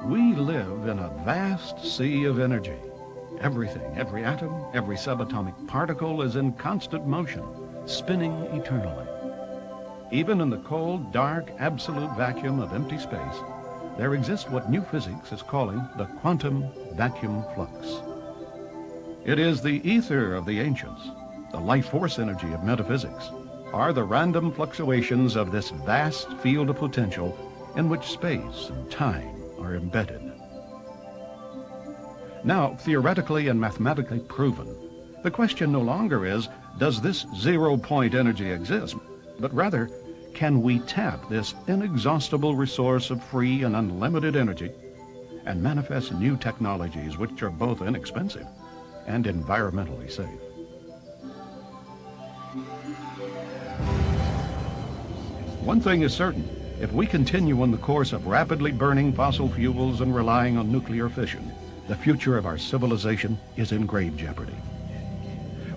We live in a vast sea of energy. Everything, every atom, every subatomic particle is in constant motion, spinning eternally. Even in the cold, dark, absolute vacuum of empty space, there exists what new physics is calling the quantum vacuum flux. It is the ether of the ancients, the life force energy of metaphysics, are the random fluctuations of this vast field of potential in which space and time are embedded. Now, theoretically and mathematically proven, the question no longer is, does this zero-point energy exist? But rather, can we tap this inexhaustible resource of free and unlimited energy and manifest new technologies which are both inexpensive and environmentally safe? One thing is certain, if we continue on the course of rapidly burning fossil fuels and relying on nuclear fission, the future of our civilization is in grave jeopardy.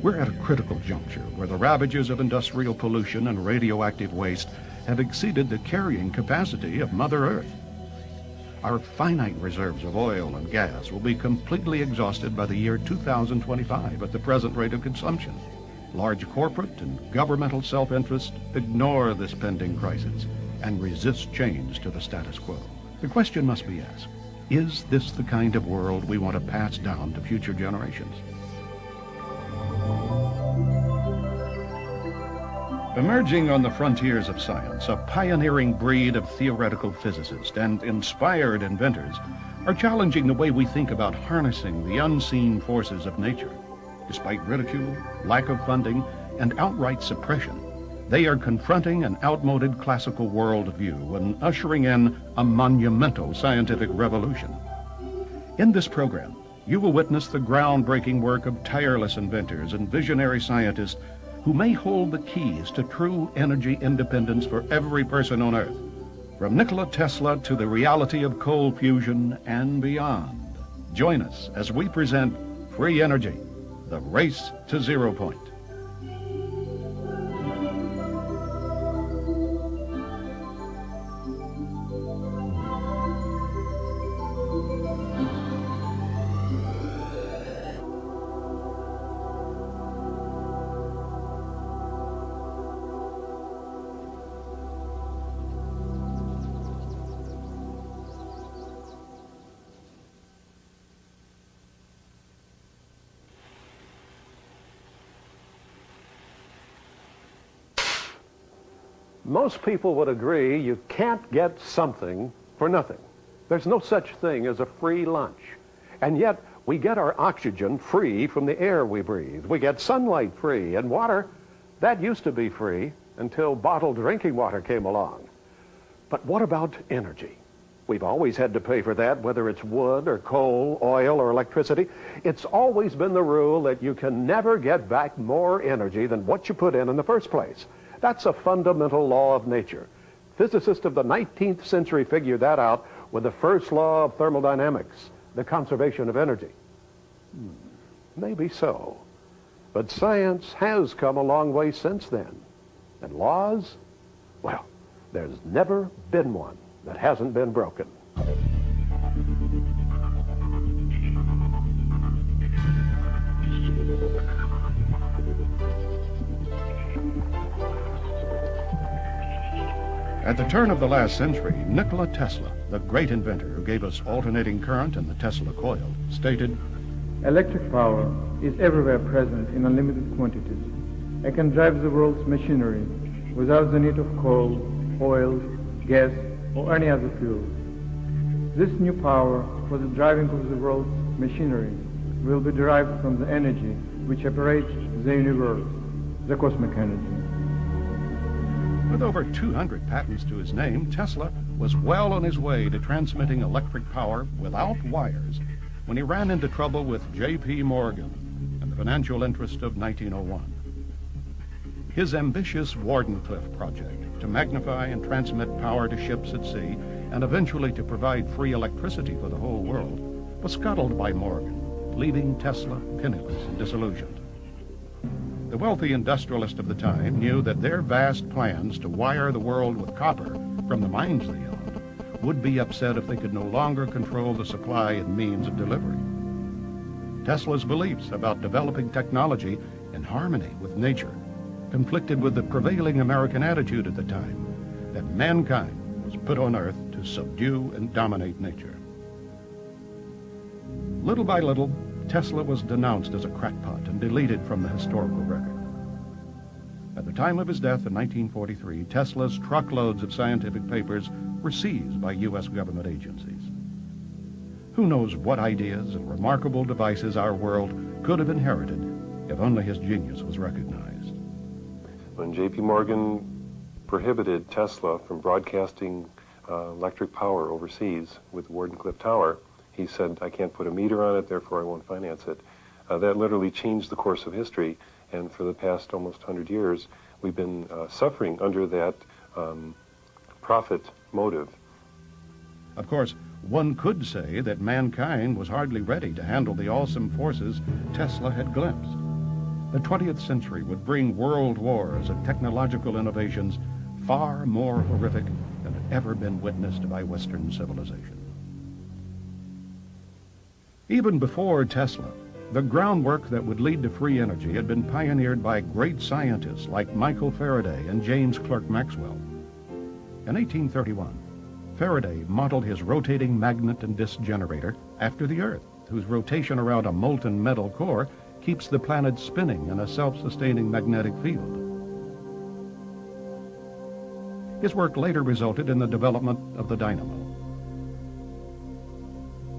We're at a critical juncture where the ravages of industrial pollution and radioactive waste have exceeded the carrying capacity of Mother Earth. Our finite reserves of oil and gas will be completely exhausted by the year 2025 at the present rate of consumption. Large corporate and governmental self-interest ignore this pending crisis and resist change to the status quo. The question must be asked, is this the kind of world we want to pass down to future generations? Emerging on the frontiers of science, a pioneering breed of theoretical physicists and inspired inventors are challenging the way we think about harnessing the unseen forces of nature. Despite ridicule, lack of funding, and outright suppression, they are confronting an outmoded classical worldview and ushering in a monumental scientific revolution. In this program, you will witness the groundbreaking work of tireless inventors and visionary scientists who may hold the keys to true energy independence for every person on Earth, from Nikola Tesla to the reality of cold fusion and beyond. Join us as we present Free Energy, the race to zero point. Most people would agree you can't get something for nothing. There's no such thing as a free lunch. And yet, we get our oxygen free from the air we breathe. We get sunlight free, and water, that used to be free until bottled drinking water came along. But what about energy? We've always had to pay for that, whether it's wood or coal, oil or electricity. It's always been the rule that you can never get back more energy than what you put in the first place. That's a fundamental law of nature. Physicists of the 19th century figured that out with the first law of thermodynamics, the conservation of energy. Maybe so. But science has come a long way since then. And laws? Well, there's never been one that hasn't been broken. At the turn of the last century, Nikola Tesla, the great inventor who gave us alternating current and the Tesla coil, stated, "Electric power is everywhere present in unlimited quantities. It can drive the world's machinery without the need of coal, oil, gas, or any other fuel. This new power for the driving of the world's machinery will be derived from the energy which operates the universe, the cosmic energy." With over 200 patents to his name, Tesla was well on his way to transmitting electric power without wires when he ran into trouble with J.P. Morgan and the financial interest of 1901. His ambitious Wardenclyffe project to magnify and transmit power to ships at sea and eventually to provide free electricity for the whole world was scuttled by Morgan, leaving Tesla penniless and disillusioned. The wealthy industrialist of the time knew that their vast plans to wire the world with copper from the mines they owned would be upset if they could no longer control the supply and means of delivery. Tesla's beliefs about developing technology in harmony with nature conflicted with the prevailing American attitude at the time that mankind was put on Earth to subdue and dominate nature. Little by little, Tesla was denounced as a crackpot and deleted from the historical record. At the time of his death in 1943, Tesla's truckloads of scientific papers were seized by U.S. government agencies. Who knows what ideas and remarkable devices our world could have inherited if only his genius was recognized. When J.P. Morgan prohibited Tesla from broadcasting electric power overseas with Wardenclyffe Tower, he said, I can't put a meter on it, therefore I won't finance it. That literally changed the course of history, and for the past almost 100 years, we've been suffering under that profit motive. Of course, one could say that mankind was hardly ready to handle the awesome forces Tesla had glimpsed. The 20th century would bring world wars and technological innovations far more horrific than had ever been witnessed by Western civilization. Even before Tesla, the groundwork that would lead to free energy had been pioneered by great scientists like Michael Faraday and James Clerk Maxwell. In 1831, Faraday modeled his rotating magnet and disk generator after the Earth, whose rotation around a molten metal core keeps the planet spinning in a self-sustaining magnetic field. His work later resulted in the development of the dynamo.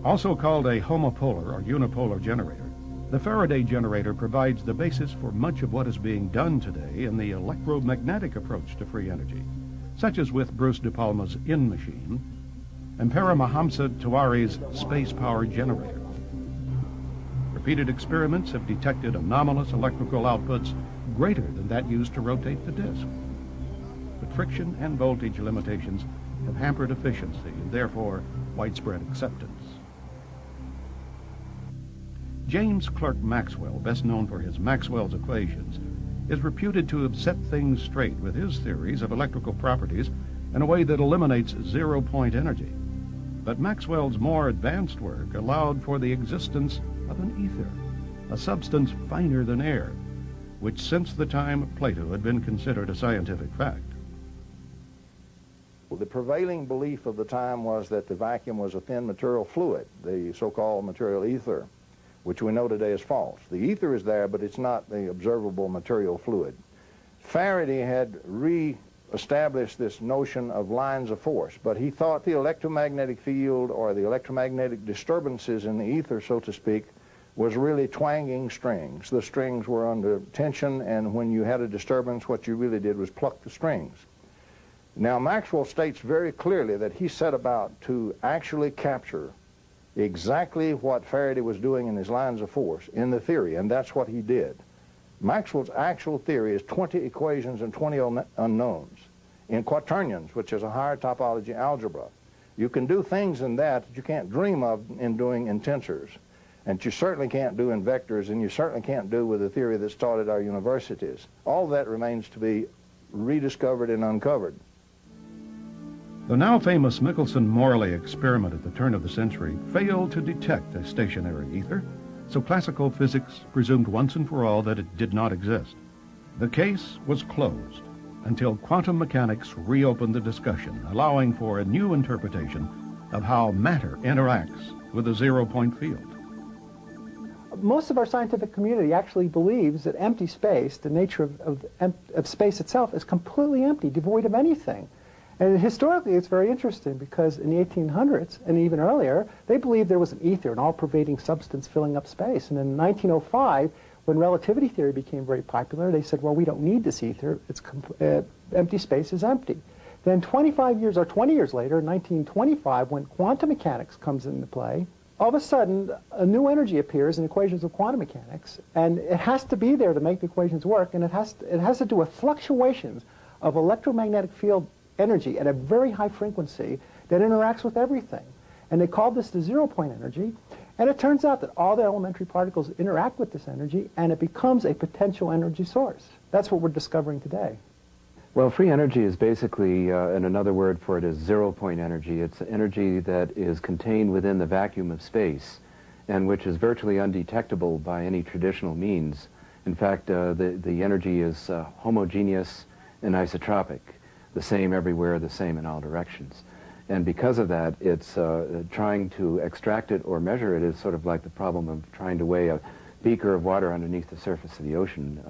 Also called a homopolar or unipolar generator, the Faraday generator provides the basis for much of what is being done today in the electromagnetic approach to free energy, such as with Bruce De Palma's IN machine and Paramahamsa Tiwari's space power generator. Repeated experiments have detected anomalous electrical outputs greater than that used to rotate the disk. But friction and voltage limitations have hampered efficiency and therefore widespread acceptance. James Clerk Maxwell, best known for his Maxwell's equations, is reputed to have set things straight with his theories of electrical properties in a way that eliminates zero-point energy. But Maxwell's more advanced work allowed for the existence of an ether, a substance finer than air, which since the time of Plato had been considered a scientific fact. Well, the prevailing belief of the time was that the vacuum was a thin material fluid, the so-called material ether, which we know today is false. The ether is there, but it's not the observable material fluid. Faraday had re-established this notion of lines of force, but he thought the electromagnetic field or the electromagnetic disturbances in the ether, so to speak, was really twanging strings. The strings were under tension, and when you had a disturbance, what you really did was pluck the strings. Now, Maxwell states very clearly that he set about to actually capture exactly what Faraday was doing in his lines of force in the theory, and that's what he did. Maxwell's actual theory is 20 equations and 20 unknowns in quaternions, which is a higher topology algebra. You can do things in that you can't dream of in doing in tensors, and you certainly can't do in vectors, and you certainly can't do with the theory that's taught at our universities. All that remains to be rediscovered and uncovered. The now famous Michelson-Morley experiment at the turn of the century failed to detect a stationary ether, so classical physics presumed once and for all that it did not exist. The case was closed until quantum mechanics reopened the discussion, allowing for a new interpretation of how matter interacts with a zero-point field. Most of our scientific community actually believes that empty space, the nature of space itself, is completely empty, devoid of anything. And historically, it's very interesting because in the 1800s and even earlier, they believed there was an ether, an all-pervading substance filling up space. And in 1905, when relativity theory became very popular, they said, well, we don't need this ether. Empty space is empty. Then 25 years or 20 years later, in 1925, when quantum mechanics comes into play, all of a sudden, a new energy appears in equations of quantum mechanics, and it has to be there to make the equations work, and it has to do with fluctuations of electromagnetic field energy at a very high frequency that interacts with everything. And they called this the zero-point energy, and it turns out that all the elementary particles interact with this energy, and it becomes a potential energy source. That's what we're discovering today. Well, free energy is basically, and another word for it is zero-point energy. It's energy that is contained within the vacuum of space and which is virtually undetectable by any traditional means. In fact, the energy is homogeneous and isotropic, the same everywhere, the same in all directions. And because of that, it's trying to extract it or measure it is sort of like the problem of trying to weigh a beaker of water underneath the surface of the ocean.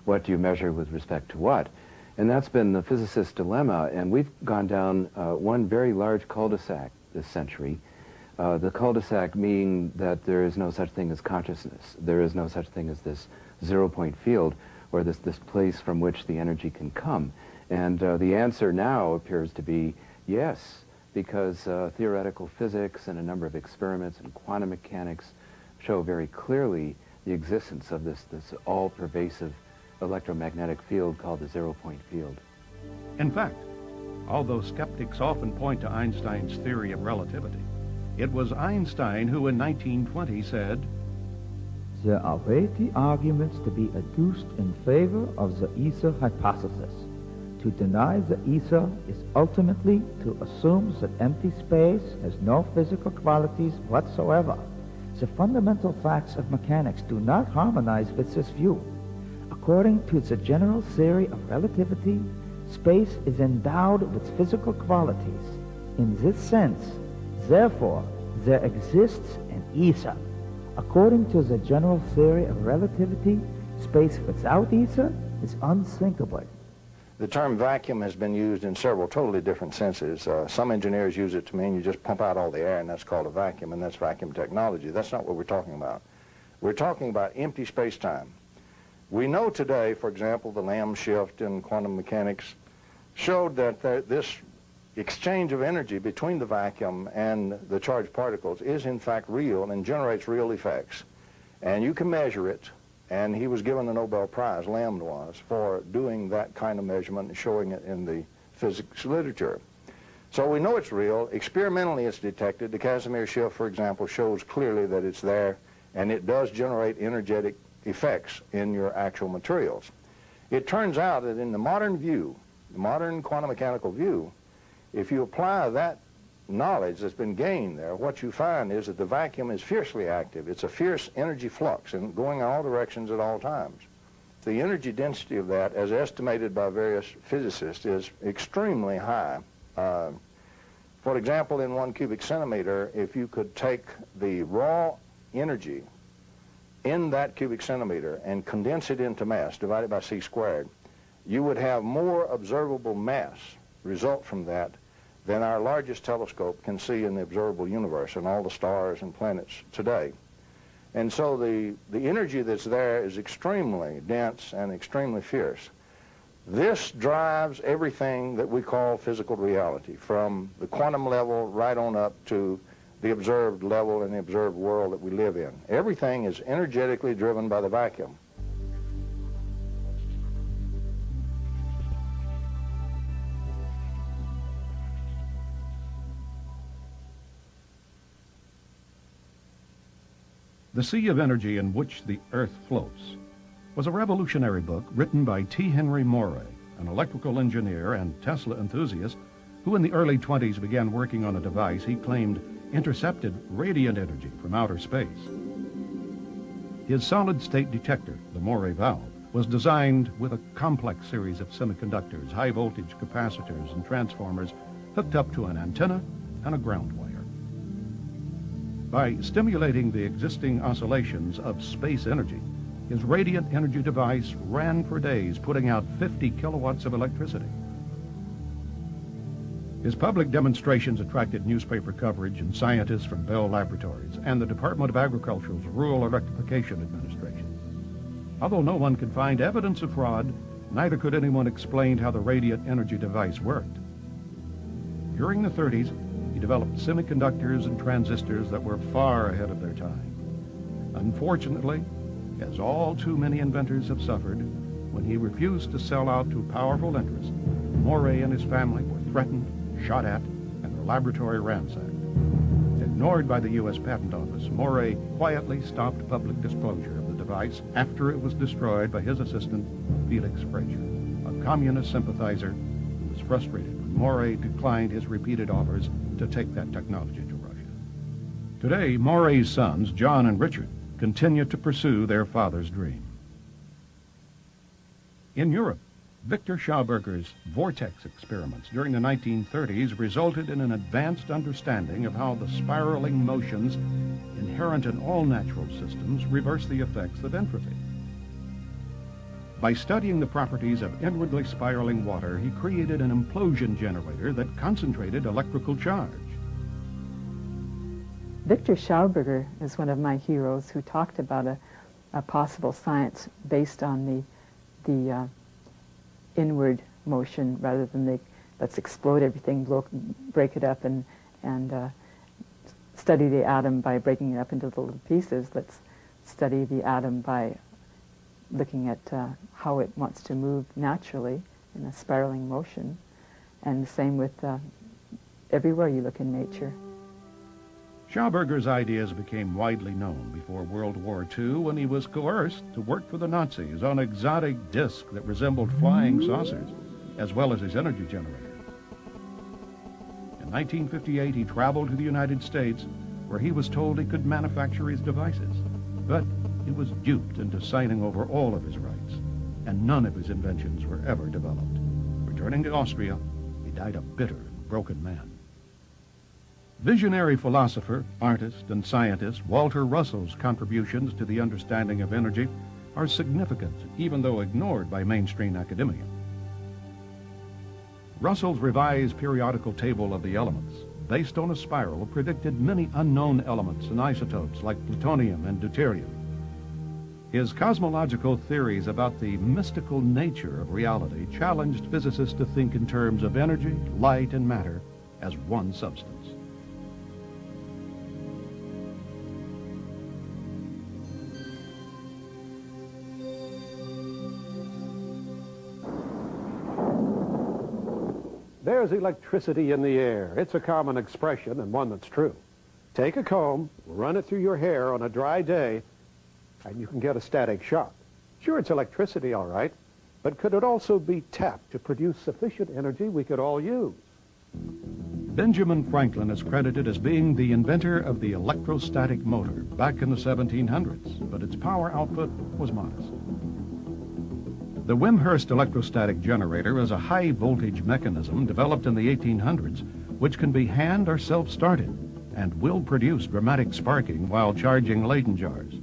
What do you measure with respect to what? And that's been the physicist's dilemma, and we've gone down one very large cul-de-sac this century. The cul-de-sac meaning that there is no such thing as consciousness. There is no such thing as this zero-point field or this place from which the energy can come. And the answer now appears to be yes, because theoretical physics and a number of experiments in quantum mechanics show very clearly the existence of this all-pervasive electromagnetic field called the zero-point field. In fact, although skeptics often point to Einstein's theory of relativity, it was Einstein who in 1920 said, "There are weighty arguments to be adduced in favor of the ether hypothesis. To deny the ether is ultimately to assume that empty space has no physical qualities whatsoever. The fundamental facts of mechanics do not harmonize with this view. According to the general theory of relativity, space is endowed with physical qualities. In this sense, therefore, there exists an ether. According to the general theory of relativity, space without ether is unthinkable." The term vacuum has been used in several totally different senses. Some engineers use it to mean you just pump out all the air and that's called a vacuum, and that's vacuum technology. That's not what we're talking about. We're talking about empty space-time. We know today, for example, the Lamb shift in quantum mechanics showed that this exchange of energy between the vacuum and the charged particles is in fact real and generates real effects. And you can measure it, and he was given the Nobel Prize, Lamb was, for doing that kind of measurement and showing it in the physics literature. So we know it's real. Experimentally it's detected. The Casimir shift, for example, shows clearly that it's there, and it does generate energetic effects in your actual materials. It turns out that in the modern view, the modern quantum mechanical view, if you apply that knowledge that's been gained there, what you find is that the vacuum is fiercely active. It's a fierce energy flux and going in all directions at all times. The energy density of that, as estimated by various physicists, is extremely high. For example, in 1 cubic centimeter, if you could take the raw energy in that cubic centimeter and condense it into mass, divided by c squared, you would have more observable mass result from that than our largest telescope can see in the observable universe and all the stars and planets today. And so the energy that's there is extremely dense and extremely fierce. This drives everything that we call physical reality, from the quantum level right on up to the observed level and the observed world that we live in. Everything is energetically driven by the vacuum. The Sea of Energy in Which the Earth Floats was a revolutionary book written by T. Henry Moray, an electrical engineer and Tesla enthusiast who in the early 20s began working on a device he claimed intercepted radiant energy from outer space. His solid-state detector, the Moray valve, was designed with a complex series of semiconductors, high-voltage capacitors, and transformers hooked up to an antenna and a ground wire. By stimulating the existing oscillations of space energy, his radiant energy device ran for days, putting out 50 kilowatts of electricity. His public demonstrations attracted newspaper coverage and scientists from Bell Laboratories and the Department of Agriculture's Rural Electrification Administration. Although no one could find evidence of fraud, neither could anyone explain how the radiant energy device worked. During the 30s, he developed semiconductors and transistors that were far ahead of their time. Unfortunately, as all too many inventors have suffered, when he refused to sell out to powerful interests, Moray and his family were threatened, shot at, and their laboratory ransacked. Ignored by the U.S. Patent Office, Moray quietly stopped public disclosure of the device after it was destroyed by his assistant, Felix Frazier, a communist sympathizer who was frustrated when Morey declined his repeated offers to take that technology to Russia. Today, Morey's sons, John and Richard, continue to pursue their father's dream. In Europe, Victor Schauberger's vortex experiments during the 1930s resulted in an advanced understanding of how the spiraling motions inherent in all natural systems reverse the effects of entropy. By studying the properties of inwardly spiraling water, he created an implosion generator that concentrated electrical charge. Victor Schauberger is one of my heroes who talked about a possible science based on the inward motion rather than let's explode everything, break it up and study the atom by breaking it up into little pieces. Let's study the atom by looking at how it wants to move naturally in a spiraling motion. And the same with everywhere you look in nature. Schauberger's ideas became widely known before World War II when he was coerced to work for the Nazis on exotic discs that resembled flying saucers, as well as his energy generator. In 1958, he traveled to the United States, where he was told he could manufacture his devices. But he was duped into signing over all of his rights, and none of his inventions were ever developed. Returning to Austria, he died a bitter and broken man. Visionary philosopher, artist, and scientist Walter Russell's contributions to the understanding of energy are significant, even though ignored by mainstream academia. Russell's revised periodical table of the elements, based on a spiral, predicted many unknown elements and isotopes like plutonium and deuterium. His cosmological theories about the mystical nature of reality challenged physicists to think in terms of energy, light, and matter as one substance. There's electricity in the air. It's a common expression and one that's true. Take a comb, run it through your hair on a dry day, and you can get a static shock. Sure, it's electricity, all right, but could it also be tapped to produce sufficient energy we could all use? Benjamin Franklin is credited as being the inventor of the electrostatic motor back in the 1700s, but its power output was modest. The Wimshurst electrostatic generator is a high-voltage mechanism developed in the 1800s, which can be hand or self-started and will produce dramatic sparking while charging Leyden jars.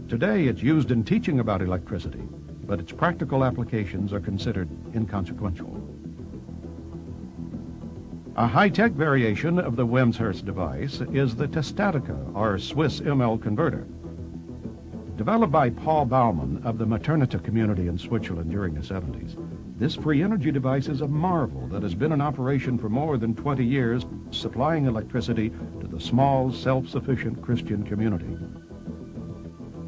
Today, it's used in teaching about electricity, but its practical applications are considered inconsequential. A high-tech variation of the Wimshurst device is the Testatica, or Swiss ML converter. Developed by Paul Baumann of the Maternita community in Switzerland during the 70s, this free energy device is a marvel that has been in operation for more than 20 years, supplying electricity to the small, self-sufficient Christian community.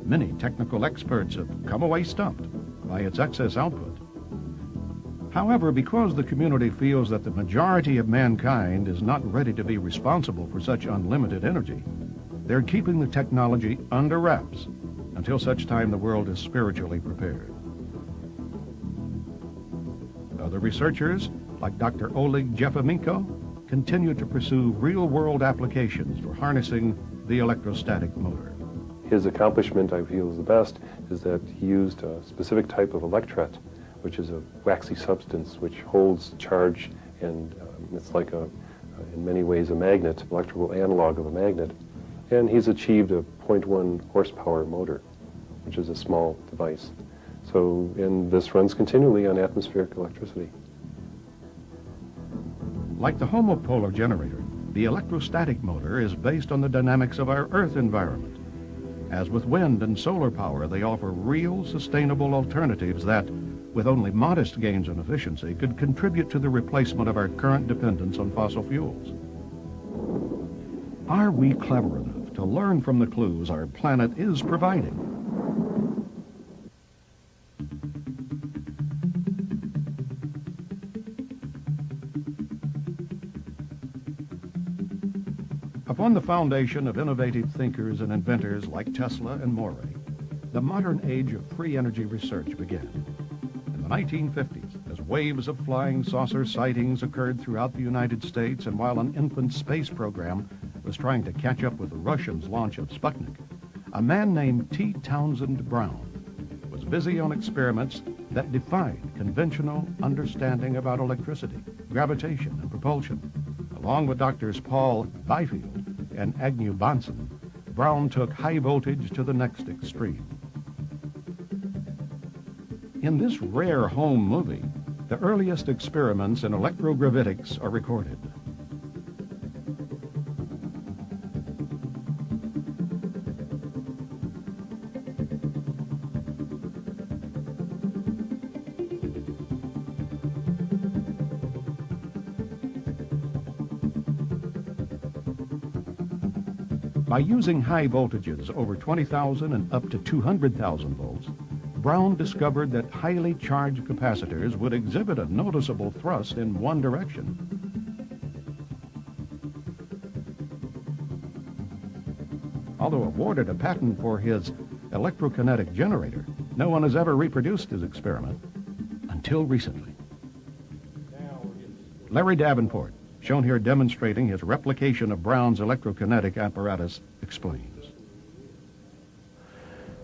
Many technical experts have come away stumped by its excess output. However, because the community feels that the majority of mankind is not ready to be responsible for such unlimited energy, they're keeping the technology under wraps until such time the world is spiritually prepared. Other researchers, like Dr. Oleg Jefamenko, continue to pursue real-world applications for harnessing the electrostatic motor. His accomplishment, I feel, is the best, is that he used a specific type of electret, which is a waxy substance which holds charge, and it's like in many ways a magnet, electrical analog of a magnet. And he's achieved a 0.1 horsepower motor, which is a small device. So, and this runs continually on atmospheric electricity. Like the homopolar generator, the electrostatic motor is based on the dynamics of our Earth environment. As with wind and solar power, they offer real, sustainable alternatives that, with only modest gains in efficiency, could contribute to the replacement of our current dependence on fossil fuels. Are we clever enough to learn from the clues our planet is providing? Upon the foundation of innovative thinkers and inventors like Tesla and Morey, the modern age of free energy research began. In the 1950s, Waves of flying saucer sightings occurred throughout the United States, and while an infant space program was trying to catch up with the Russians' launch of Sputnik, a man named T. Townsend Brown was busy on experiments that defied conventional understanding about electricity, gravitation, and propulsion. Along with Drs. Paul Byfield and Agnew Bonson, Brown took high voltage to the next extreme. In this rare home movie, the earliest experiments in electrogravitics are recorded. By using high voltages over 20,000 and up to 200,000 volts, Brown discovered that highly charged capacitors would exhibit a noticeable thrust in one direction. Although awarded a patent for his electrokinetic generator, no one has ever reproduced his experiment until recently. Larry Davenport, shown here demonstrating his replication of Brown's electrokinetic apparatus, explains.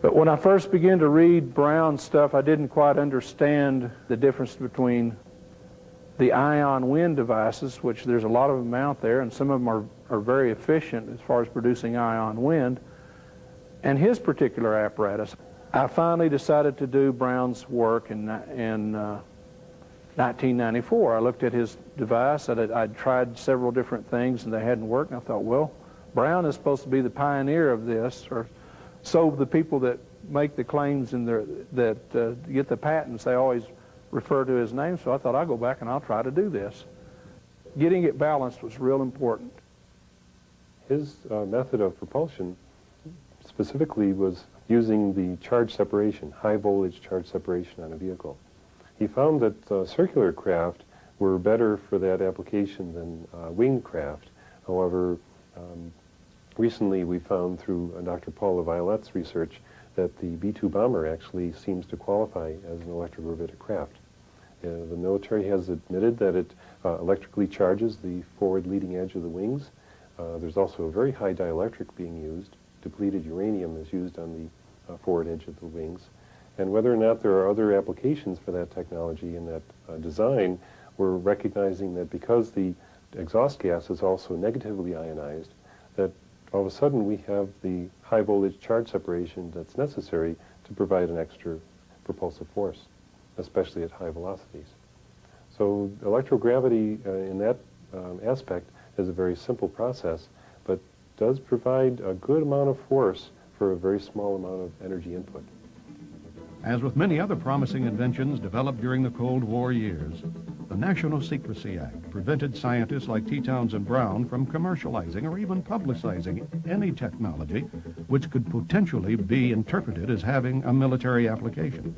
But when I first began to read Brown's stuff, I didn't quite understand the difference between the ion wind devices, which there's a lot of them out there, and some of them are very efficient as far as producing ion wind, and his particular apparatus. I finally decided to do Brown's work in 1994. I looked at his device. I'd tried several different things, and they hadn't worked, and I thought, well, Brown is supposed to be the pioneer of this, or so the people that make the claims and that get the patents, they always refer to his name, so I thought I'll go back and I'll try to do this. Getting it balanced was real important. His method of propulsion specifically was using the charge separation, high voltage charge separation on a vehicle. He found that circular craft were better for that application than winged craft. However, recently we found through Dr. Paul LaViolette's research that the B-2 bomber actually seems to qualify as an electrogravitic craft. The military has admitted that it electrically charges the forward leading edge of the wings. There's also a very high dielectric being used. Depleted uranium is used on the forward edge of the wings. And whether or not there are other applications for that technology and that design, we're recognizing that because the exhaust gas is also negatively ionized, that all of a sudden we have the high voltage charge separation that's necessary to provide an extra propulsive force, especially at high velocities. So electrogravity in that aspect is a very simple process, but does provide a good amount of force for a very small amount of energy input. As with many other promising inventions developed during the Cold War years, the National Secrecy Act prevented scientists like T. Townsend Brown from commercializing or even publicizing any technology which could potentially be interpreted as having a military application.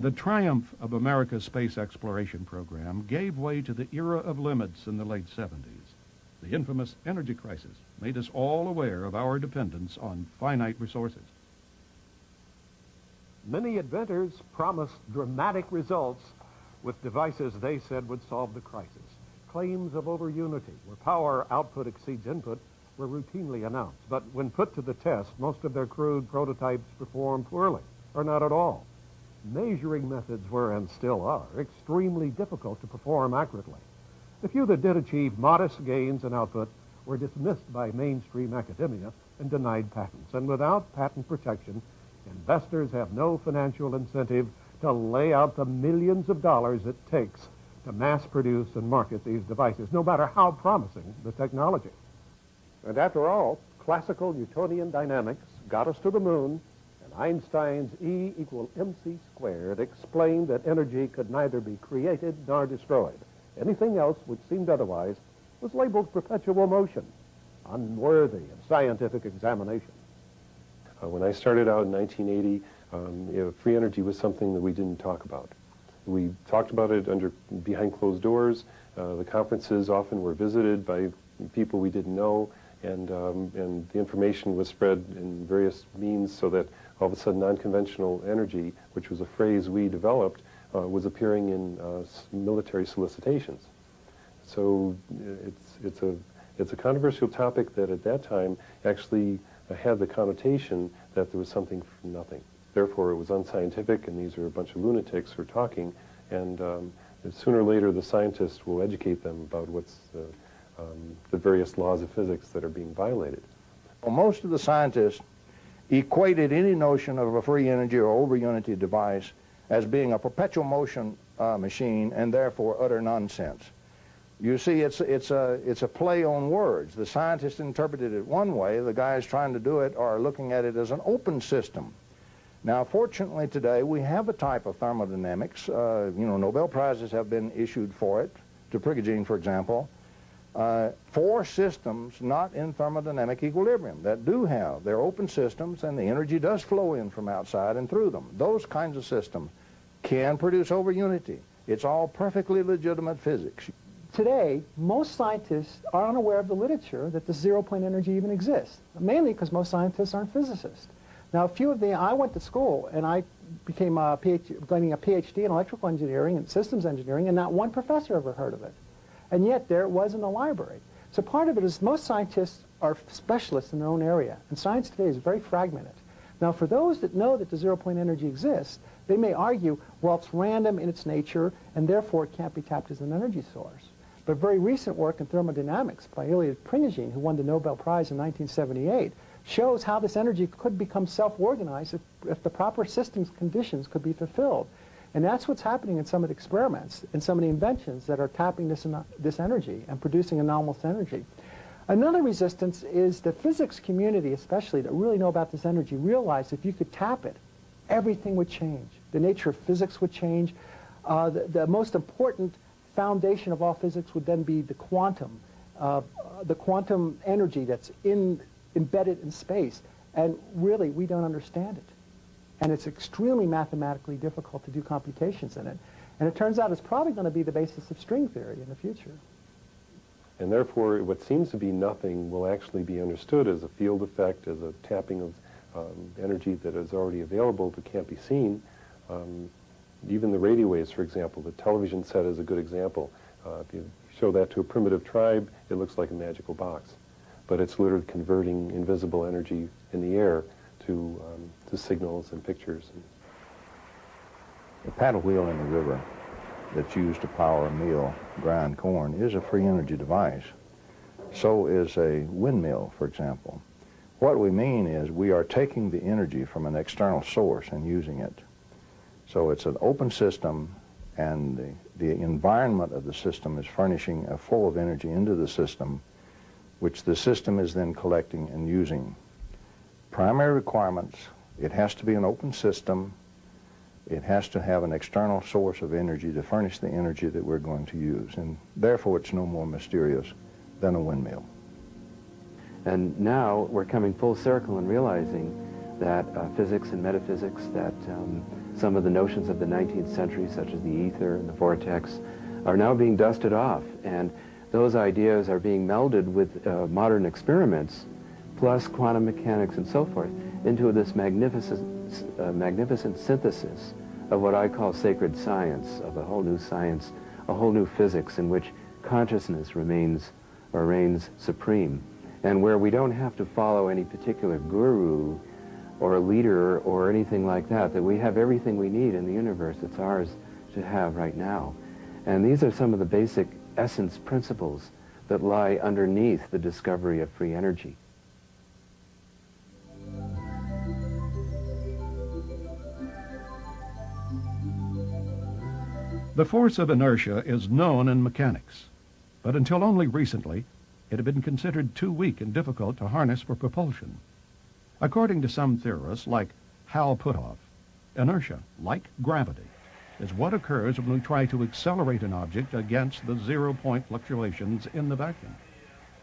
The triumph of America's space exploration program gave way to the era of limits in the late 70s. The infamous energy crisis made us all aware of our dependence on finite resources. Many inventors promised dramatic results with devices they said would solve the crisis. Claims of over-unity, where power output exceeds input, were routinely announced. But when put to the test, most of their crude prototypes performed poorly, or not at all. Measuring methods were, and still are, extremely difficult to perform accurately. The few that did achieve modest gains in output were dismissed by mainstream academia and denied patents. And without patent protection, investors have no financial incentive to lay out the millions of dollars it takes to mass produce and market these devices, no matter how promising the technology. And after all, classical Newtonian dynamics got us to the moon, and Einstein's E equal mc squared explained that energy could neither be created nor destroyed. Anything else which seemed otherwise was labeled perpetual motion, unworthy of scientific examination. When I started out in 1980, free energy was something that we didn't talk about. We talked about it behind closed doors. The conferences often were visited by people we didn't know, and the information was spread in various means so that all of a sudden non-conventional energy, which was a phrase we developed, was appearing in military solicitations. So it's a controversial topic that at that time actually had the connotation that there was something from nothing. Therefore, it was unscientific, and these are a bunch of lunatics who are talking, and sooner or later the scientists will educate them about what's the various laws of physics that are being violated. Well, most of the scientists equated any notion of a free energy or over-unity device as being a perpetual motion machine and therefore utter nonsense. You see, it's a play on words. The scientists interpreted it one way, the guys trying to do it are looking at it as an open system. Now, fortunately today, we have a type of thermodynamics. Nobel Prizes have been issued for it, to Prigogine, for example, for systems not in thermodynamic equilibrium that do have. They're open systems, and the energy does flow in from outside and through them. Those kinds of systems can produce over-unity. It's all perfectly legitimate physics. Today, most scientists are unaware of the literature that the zero-point energy even exists, mainly because most scientists aren't physicists. Now, I went to school and I became getting a PhD in electrical engineering and systems engineering, and not one professor ever heard of it. And yet there it was in the library. So part of it is most scientists are specialists in their own area, and science today is very fragmented. Now, for those that know that the zero-point energy exists, they may argue, well, it's random in its nature, and therefore it can't be tapped as an energy source. But very recent work in thermodynamics by Prigogine, who won the Nobel Prize in 1978, shows how this energy could become self-organized if the proper systems conditions could be fulfilled. And that's what's happening in some of the experiments and some of the inventions that are tapping this energy and producing anomalous energy. Another resistance is the physics community, especially, that really know about this energy, realize if you could tap it, everything would change. The nature of physics would change. The most important foundation of all physics would then be the quantum energy that's embedded in space. And really, we don't understand it. And it's extremely mathematically difficult to do computations in it. And it turns out it's probably going to be the basis of string theory in the future. And therefore, what seems to be nothing will actually be understood as a field effect, as a tapping of energy that is already available but can't be seen. Even the radio waves, for example, the television set is a good example. If you show that to a primitive tribe, it looks like a magical box. But it's literally converting invisible energy in the air to signals and pictures. The paddle wheel in the river that's used to power a mill, grind corn, is a free energy device. So is a windmill, for example. What we mean is we are taking the energy from an external source and using it. So it's an open system, and the environment of the system is furnishing a flow of energy into the system, which the system is then collecting and using. Primary requirements: it has to be an open system, it has to have an external source of energy to furnish the energy that we're going to use, and therefore it's no more mysterious than a windmill. And now we're coming full circle and realizing that physics and metaphysics, that some of the notions of the 19th century, such as the ether and the vortex, are now being dusted off, and those ideas are being melded with modern experiments, plus quantum mechanics and so forth, into this magnificent synthesis of what I call sacred science, of a whole new science, a whole new physics in which consciousness reigns supreme, and where we don't have to follow any particular guru or a leader or anything like that, that we have everything we need in the universe that's ours to have right now. And these are some of the basic essence principles that lie underneath the discovery of free energy. The force of inertia is known in mechanics, but until only recently, it had been considered too weak and difficult to harness for propulsion. According to some theorists, like Hal Puthoff, inertia, like gravity, is what occurs when we try to accelerate an object against the zero-point fluctuations in the vacuum.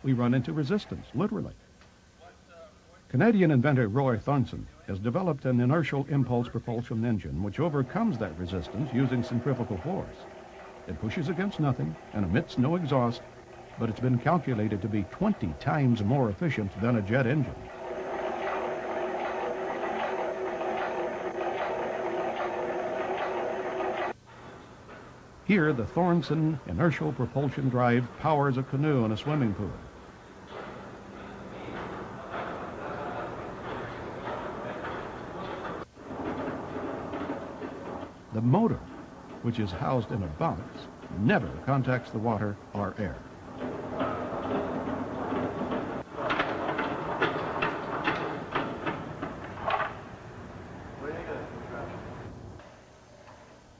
We run into resistance, literally. Canadian inventor Roy Thornton has developed an inertial impulse propulsion engine which overcomes that resistance using centrifugal force. It pushes against nothing and emits no exhaust, but it's been calculated to be 20 times more efficient than a jet engine. Here, the Thornton inertial propulsion drive powers a canoe in a swimming pool. The motor, which is housed in a box, never contacts the water or air.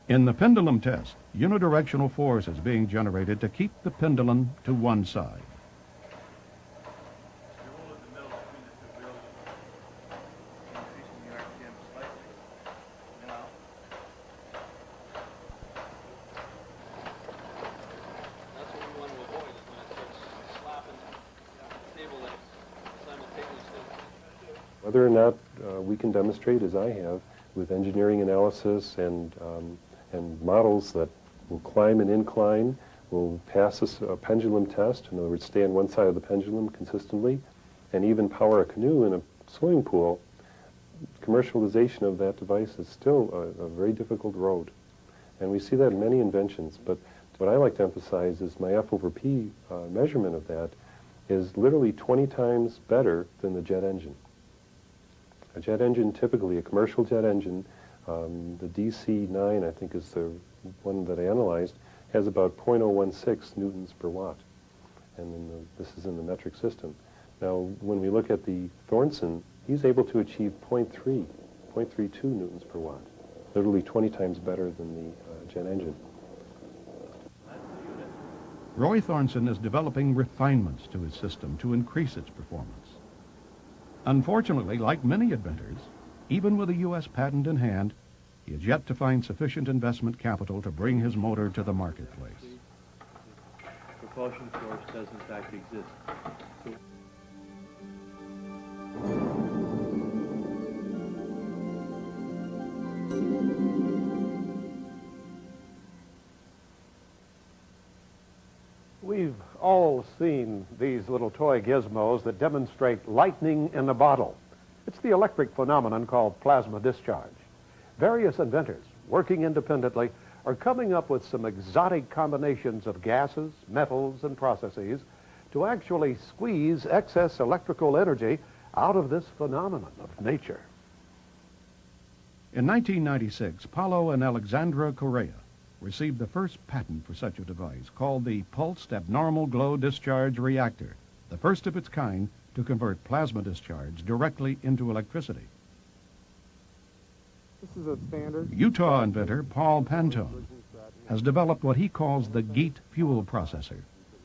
In the pendulum test, unidirectional force is being generated to keep the pendulum to one side. Whether or not we can demonstrate, as I have, with engineering analysis and models that will climb an incline, will pass a pendulum test, in other words, stay on one side of the pendulum consistently, and even power a canoe in a swimming pool, commercialization of that device is still a very difficult road. And we see that in many inventions, but what I like to emphasize is my F over P measurement of that is literally 20 times better than the jet engine. A jet engine, typically a commercial jet engine, the DC-9, I think is the one that I analyzed, has about 0.016 newtons per watt. And then this is in the metric system. Now, when we look at the Thornton, he's able to achieve 0.32 newtons per watt, literally 20 times better than the jet engine. Roy Thornton is developing refinements to his system to increase its performance. Unfortunately, like many inventors, even with a U.S. patent in hand, he has yet to find sufficient investment capital to bring his motor to the marketplace. Propulsion force does in fact exist. We've all seen these little toy gizmos that demonstrate lightning in a bottle. It's the electric phenomenon called plasma discharge. Various inventors, working independently, are coming up with some exotic combinations of gases, metals, and processes to actually squeeze excess electrical energy out of this phenomenon of nature. In 1996, Paulo and Alexandra Correa received the first patent for such a device called the Pulsed Abnormal Glow Discharge Reactor, the first of its kind to convert plasma discharge directly into electricity. This is a standard. Utah inventor Paul Pantone has developed what he calls the GEAT fuel processor,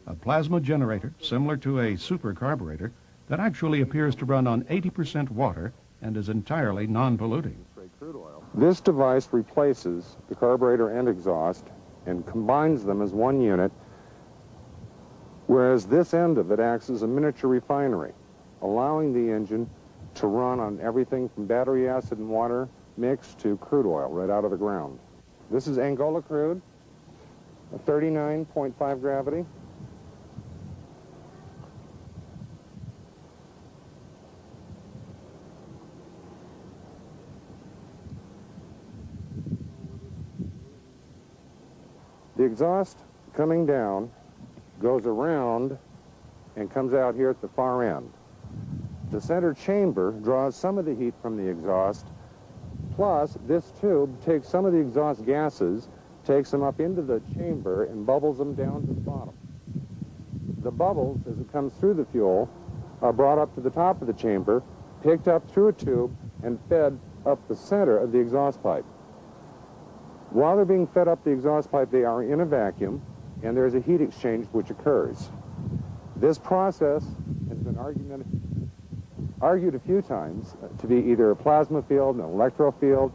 a plasma generator similar to a super carburetor that actually appears to run on 80% water and is entirely non-polluting. This device replaces the carburetor and exhaust and combines them as one unit, whereas this end of it acts as a miniature refinery, allowing the engine to run on everything from battery acid and water mixed to crude oil right out of the ground. This is Angola crude, a 39.5 gravity. The exhaust coming down goes around and comes out here at the far end. The center chamber draws some of the heat from the exhaust, plus this tube takes some of the exhaust gases, takes them up into the chamber and bubbles them down to the bottom. The bubbles, as it comes through the fuel, are brought up to the top of the chamber, picked up through a tube, and fed up the center of the exhaust pipe. While they're being fed up the exhaust pipe, they are in a vacuum, and there's a heat exchange which occurs. This process has been argued a few times to be either a plasma field, an electro field.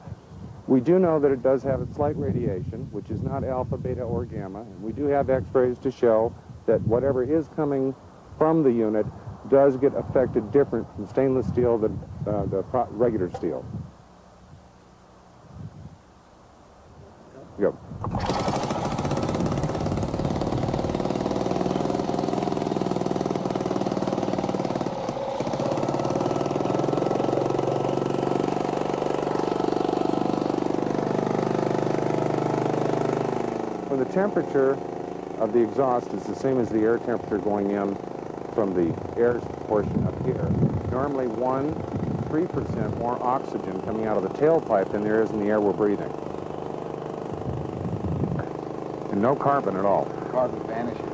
We do know that it does have a slight radiation, which is not alpha, beta, or gamma, and we do have x-rays to show that whatever is coming from the unit does get affected different from stainless steel than the regular steel. Go. for the temperature of the exhaust is the same as the air temperature going in from the air portion up here. Normally 3% more oxygen coming out of the tailpipe than there is in the air we're breathing. And no carbon at all. Carbon vanishes.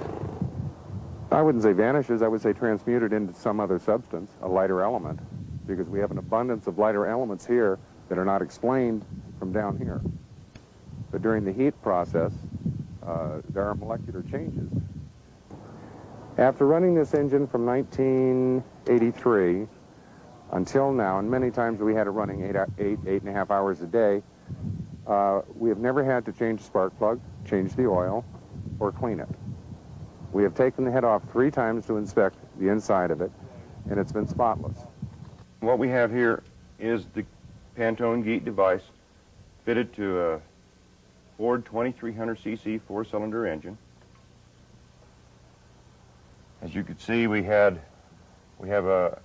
I wouldn't say vanishes, I would say transmuted into some other substance, a lighter element, because we have an abundance of lighter elements here that are not explained from down here. But during the heat process, there are molecular changes. After running this engine from 1983 until now, and many times we had it running 8.5 hours a day, we have never had to change the spark plug, change the oil, or clean it. We have taken the head off 3 times to inspect the inside of it, and it's been spotless. What we have here is the Pantone Geet device fitted to a Ford 2300cc 4-cylinder engine. As you can see, we have a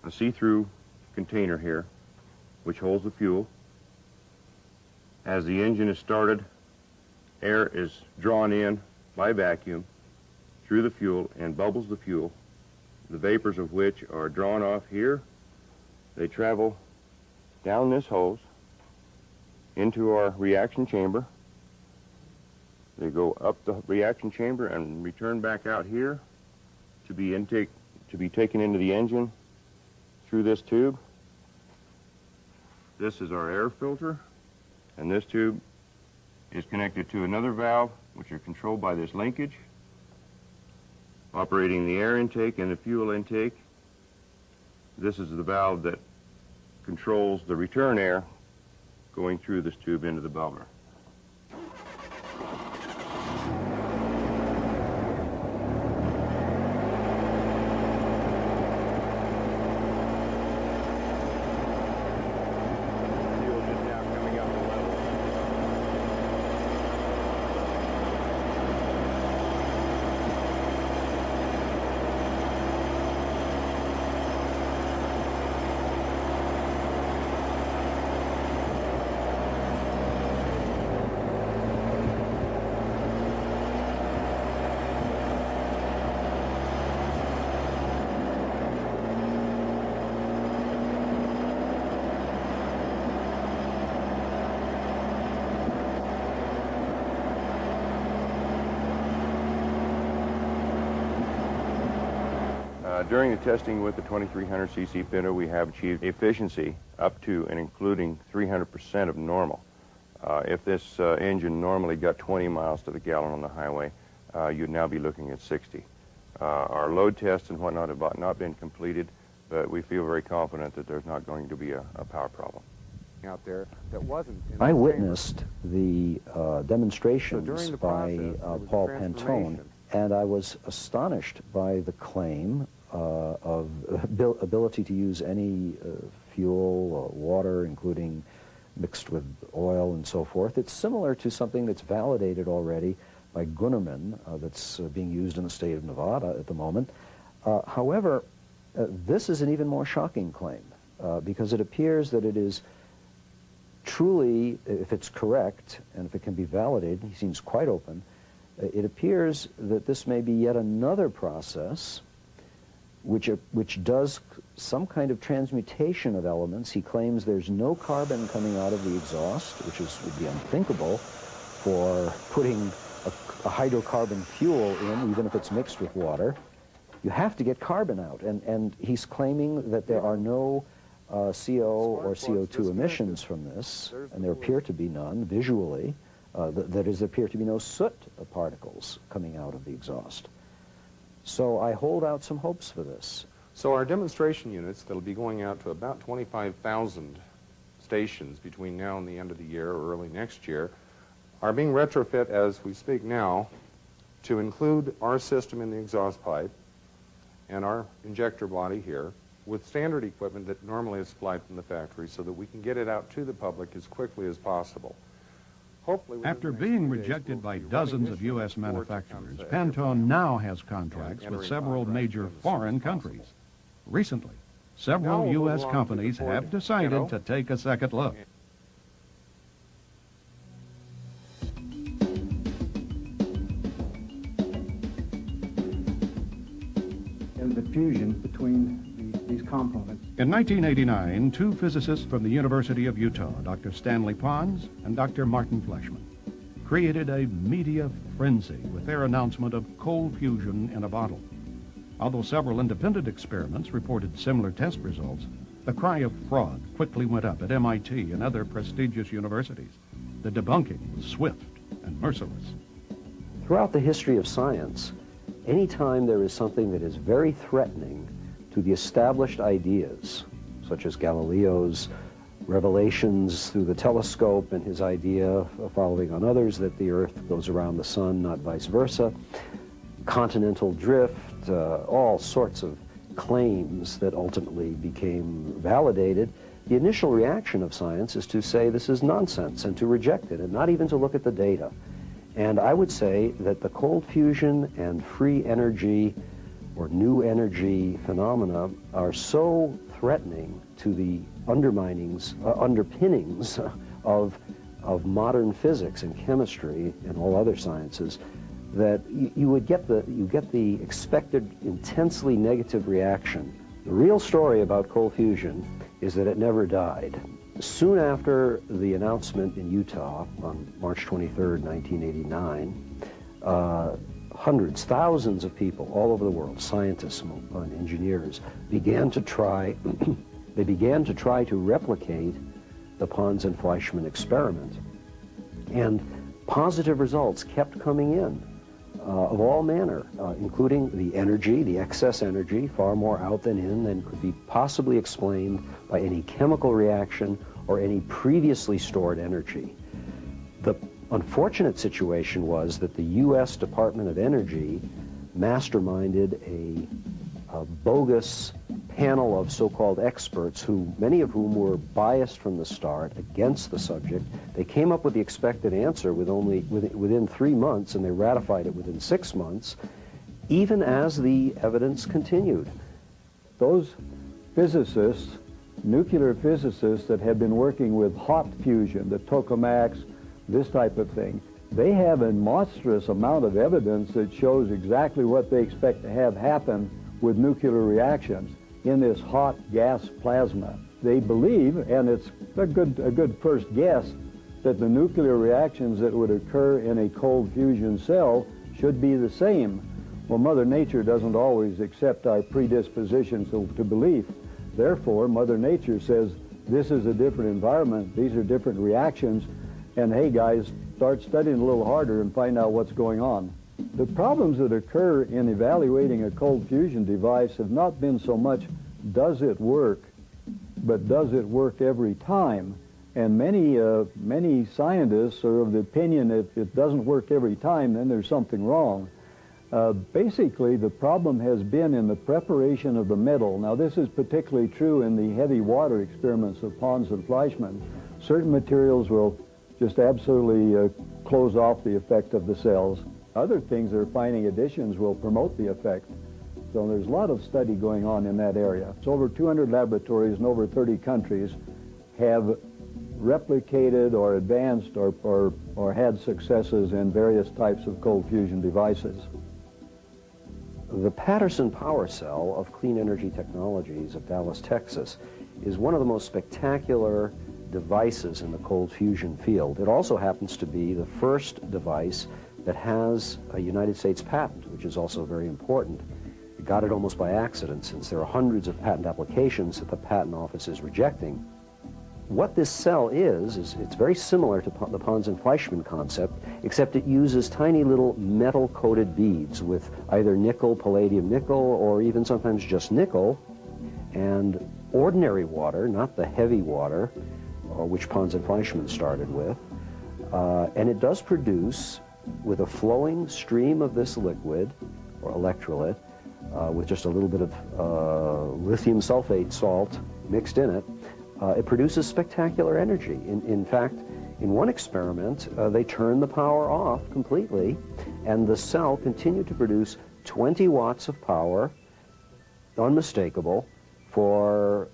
see-through container here which holds the fuel. As the engine is started, air is drawn in by vacuum through the fuel and bubbles the fuel, the vapors of which are drawn off here. They travel down this hose into our reaction chamber. They go up the reaction chamber and return back out here to be taken into the engine through this tube. This is our air filter, and this tube is connected to another valve, which are controlled by this linkage, operating the air intake and the fuel intake. This is the valve that controls the return air going through this tube into the bubbler. During the testing with the 2300cc Pinto, we have achieved efficiency up to and including 300% of normal. If this engine normally got 20 miles to the gallon on the highway, you'd now be looking at 60. Our load tests and whatnot have not been completed, but we feel very confident that there's not going to be a power problem out there that wasn't. I witnessed the demonstrations by Paul Pantone, and I was astonished by the claim of ability to use any fuel, water, including mixed with oil and so forth. It's similar to something that's validated already by Gunnerman, that's being used in the state of Nevada at the moment. However, this is an even more shocking claim, because it appears that it is truly, if it's correct, and if it can be validated, he seems quite open, it appears that this may be yet another process which does some kind of transmutation of elements. He claims there's no carbon coming out of the exhaust, which would be unthinkable for putting a hydrocarbon fuel in, even if it's mixed with water. You have to get carbon out, and he's claiming that there are no CO or CO2 emissions from this, and there appear to be none visually. That is, there appear to be no soot particles coming out of the exhaust. So I hold out some hopes for this. So our demonstration units that'll be going out to about 25,000 stations between now and the end of the year or early next year are being retrofit as we speak now to include our system in the exhaust pipe and our injector body here with standard equipment that normally is supplied from the factory so that we can get it out to the public as quickly as possible. After being rejected by dozens of U.S. manufacturers, Pantone now has contracts with several major foreign countries. Recently, several U.S. companies have decided to take a second look. fusion between these components. In 1989, two physicists from the University of Utah, Dr. Stanley Pons and Dr. Martin Fleischmann, created a media frenzy with their announcement of cold fusion in a bottle. Although several independent experiments reported similar test results, the cry of fraud quickly went up at MIT and other prestigious universities. The debunking was swift and merciless. Throughout the history of science, anytime there is something that is very threatening to the established ideas, such as Galileo's revelations through the telescope and his idea, following on others, that the Earth goes around the sun, not vice versa, continental drift, all sorts of claims that ultimately became validated, the initial reaction of science is to say this is nonsense and to reject it and not even to look at the data. And I would say that the cold fusion and free energy or new energy phenomena are so threatening to the underpinnings of modern physics and chemistry and all other sciences that you get the expected intensely negative reaction. The real story about cold fusion is that it never died. Soon after the announcement in Utah on March 23rd, 1989, hundreds, thousands of people all over the world, scientists and engineers, began to try to replicate the Pons and Fleischmann experiment. And positive results kept coming in of all manner, including the energy, the excess energy, far more out than in than could be possibly explained by any chemical reaction or any previously stored energy. The unfortunate situation was that the U.S. Department of Energy masterminded a bogus panel of so-called experts, many of whom were biased from the start against the subject. They came up with the expected answer within 3 months, and they ratified it within 6 months, even as the evidence continued. Those physicists, nuclear physicists that have been working with hot fusion, the tokamaks, this type of thing, they have a monstrous amount of evidence that shows exactly what they expect to have happen with nuclear reactions in this hot gas plasma. They believe, and it's a good first guess, that the nuclear reactions that would occur in a cold fusion cell should be the same. Well, Mother Nature doesn't always accept our predispositions to belief. Therefore, Mother Nature says, this is a different environment, these are different reactions, and hey guys, start studying a little harder and find out what's going on. The problems that occur in evaluating a cold fusion device have not been so much, does it work, but does it work every time? And many scientists are of the opinion that if it doesn't work every time, then there's something wrong. Basically, the problem has been in the preparation of the metal. Now, this is particularly true in the heavy water experiments of Pons and Fleischmann. Certain materials will just absolutely close off the effect of the cells. Other things that are finding additions will promote the effect. So there's a lot of study going on in that area. It's over 200 laboratories in over 30 countries have replicated or advanced or had successes in various types of cold fusion devices. The Patterson Power Cell of Clean Energy Technologies of Dallas, Texas, is one of the most spectacular devices in the cold fusion field. It also happens to be the first device that has a United States patent, which is also very important. It got it almost by accident, since there are hundreds of patent applications that the patent office is rejecting. What this cell is it's very similar to the Pons and Fleischmann concept, except it uses tiny little metal-coated beads with either nickel, palladium nickel, or even sometimes just nickel, and ordinary water, not the heavy water, which Pons and Fleischmann started with. And it does produce, with a flowing stream of this liquid, or electrolyte, with just a little bit of lithium sulfate salt mixed in it, it produces spectacular energy. In fact, in one experiment, they turned the power off completely, and the cell continued to produce 20 watts of power, unmistakable, for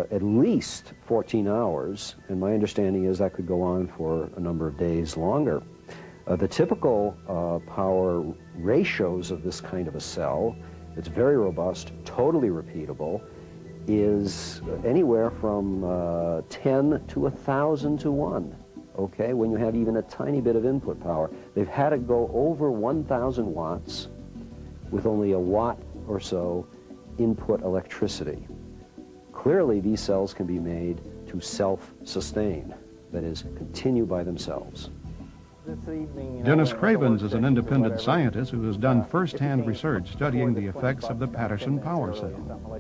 at least 14 hours, and my understanding is that could go on for a number of days longer. The typical power ratios of this kind of a cell that's very robust, totally repeatable, is anywhere from 10 to 1,000 to 1, okay, when you have even a tiny bit of input power. They've had to go over 1,000 watts with only a watt or so input electricity. Clearly, these cells can be made to self-sustain, that is, continue by themselves. Dennis Cravens is an independent scientist who has done first-hand research studying the effects of the Patterson power cell.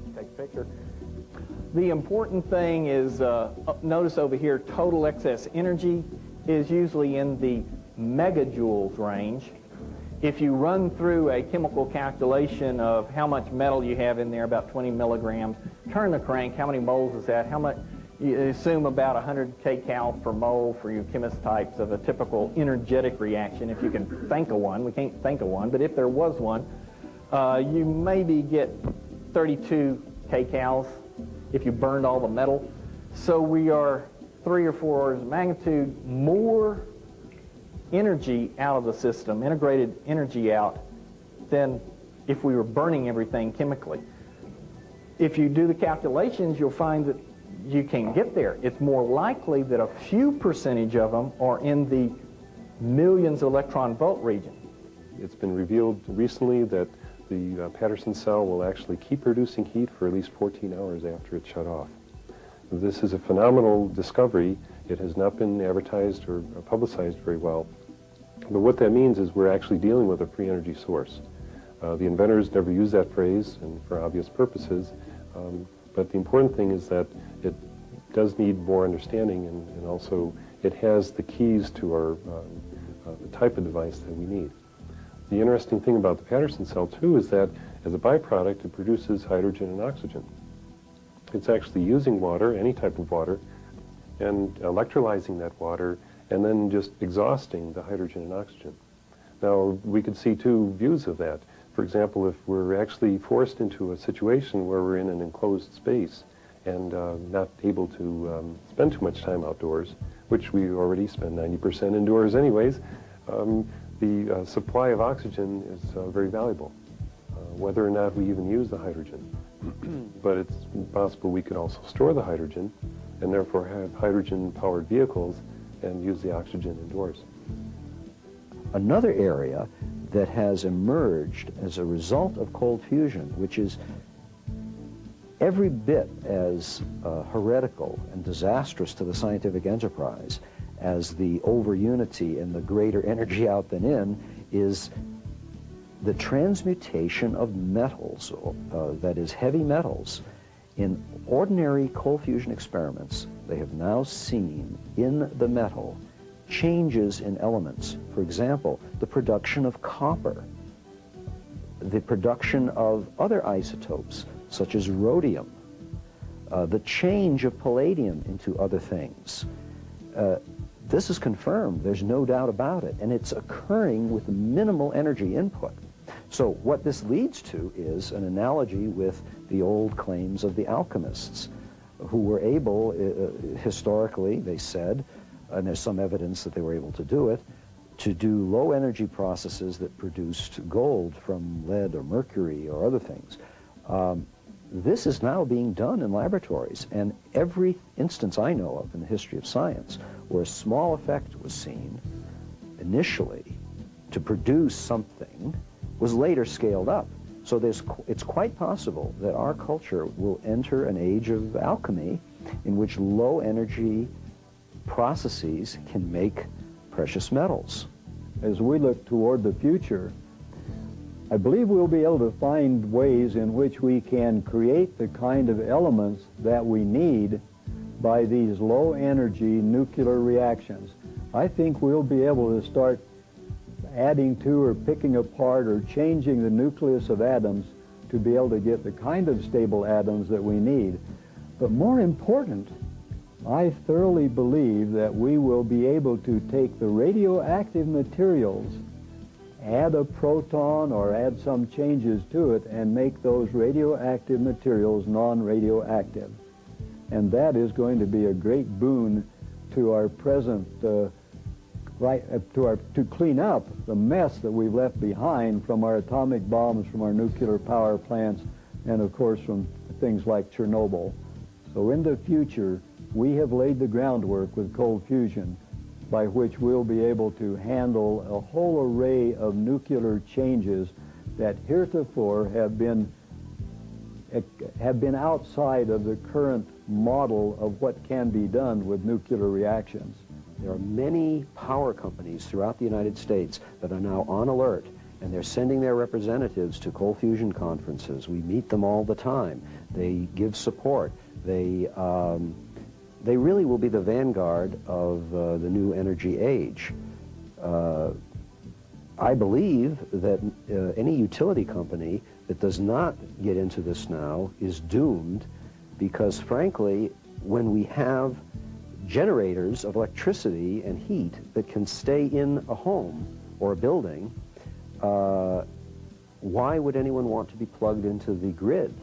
The important thing is, notice over here, total excess energy is usually in the megajoules range. If you run through a chemical calculation of how much metal you have in there, about 20 milligrams, turn the crank, how many moles is that? How much? You assume about 100 kcal per mole for you chemist types of a typical energetic reaction, if you can think of one. We can't think of one, but if there was one, you maybe get 32 kcals if you burned all the metal. So we are 3 or 4 orders of magnitude more energy out of the system, integrated energy out, than if we were burning everything chemically. If you do the calculations, you'll find that you can get there. It's more likely that a few percentage of them are in the millions of electron volt region. It's been revealed recently that the Patterson cell will actually keep producing heat for at least 14 hours after it's shut off. This is a phenomenal discovery. It has not been advertised or publicized very well. But what that means is we're actually dealing with a free energy source. The inventors never use that phrase, and for obvious purposes, but the important thing is that it does need more understanding, and also it has the keys to our the type of device that we need. The interesting thing about the Patterson cell, too, is that as a byproduct, it produces hydrogen and oxygen. It's actually using water, any type of water, and electrolyzing that water, and then just exhausting the hydrogen and oxygen. Now, we could see two views of that. For example, if we're actually forced into a situation where we're in an enclosed space and not able to spend too much time outdoors, which we already spend 90% indoors anyways, the supply of oxygen is very valuable, whether or not we even use the hydrogen. But it's possible we could also store the hydrogen and therefore have hydrogen-powered vehicles and use the oxygen indoors. Another area that has emerged as a result of cold fusion, which is every bit as heretical and disastrous to the scientific enterprise as the over-unity and the greater energy out than in, is the transmutation of metals, that is, heavy metals. In ordinary cold fusion experiments, they have now seen in the metal changes in elements. For example, the production of copper, the production of other isotopes, such as rhodium, the change of palladium into other things. This is confirmed, there's no doubt about it, and it's occurring with minimal energy input. So what this leads to is an analogy with the old claims of the alchemists, who were able, historically, they said, and there's some evidence that they were able to do it, to do low energy processes that produced gold from lead or mercury or other things. This is now being done in laboratories, and every instance I know of in the history of science where a small effect was seen initially to produce something was later scaled up. So it's quite possible that our culture will enter an age of alchemy in which low energy processes can make precious metals. As we look toward the future, I believe we'll be able to find ways in which we can create the kind of elements that we need by these low energy nuclear reactions. I think we'll be able to start adding to or picking apart or changing the nucleus of atoms to be able to get the kind of stable atoms that we need. But more important, I thoroughly believe that we will be able to take the radioactive materials, add a proton or add some changes to it, and make those radioactive materials non-radioactive. And that is going to be a great boon to our present to clean up the mess that we've left behind from our atomic bombs, from our nuclear power plants, and of course from things like Chernobyl. So in the future, we have laid the groundwork with cold fusion by which we'll be able to handle a whole array of nuclear changes that heretofore have been outside of the current model of what can be done with nuclear reactions. There are many power companies throughout the United States that are now on alert, and they're sending their representatives to cold fusion conferences. We meet them all the time. They give support. They really will be the vanguard of the new energy age. I believe that any utility company that does not get into this now is doomed, because frankly, when we have generators of electricity and heat that can stay in a home or a building, why would anyone want to be plugged into the grid,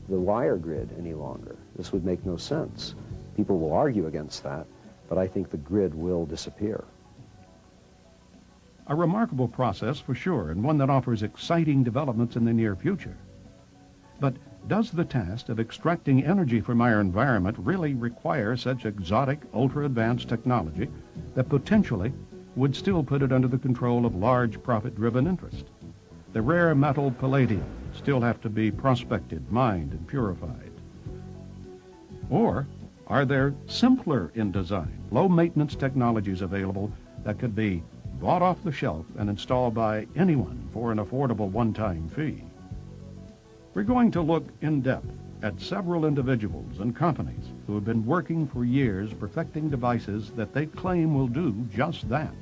the wire grid, any longer? This would make no sense. People will argue against that, but I think the grid will disappear. A remarkable process for sure, and one that offers exciting developments in the near future. But does the task of extracting energy from our environment really require such exotic, ultra-advanced technology that potentially would still put it under the control of large profit-driven interests? The rare metal palladium still have to be prospected, mined, and purified. Or are there simpler in design, low-maintenance technologies available that could be bought off the shelf and installed by anyone for an affordable one-time fee? We're going to look in depth at several individuals and companies who have been working for years perfecting devices that they claim will do just that.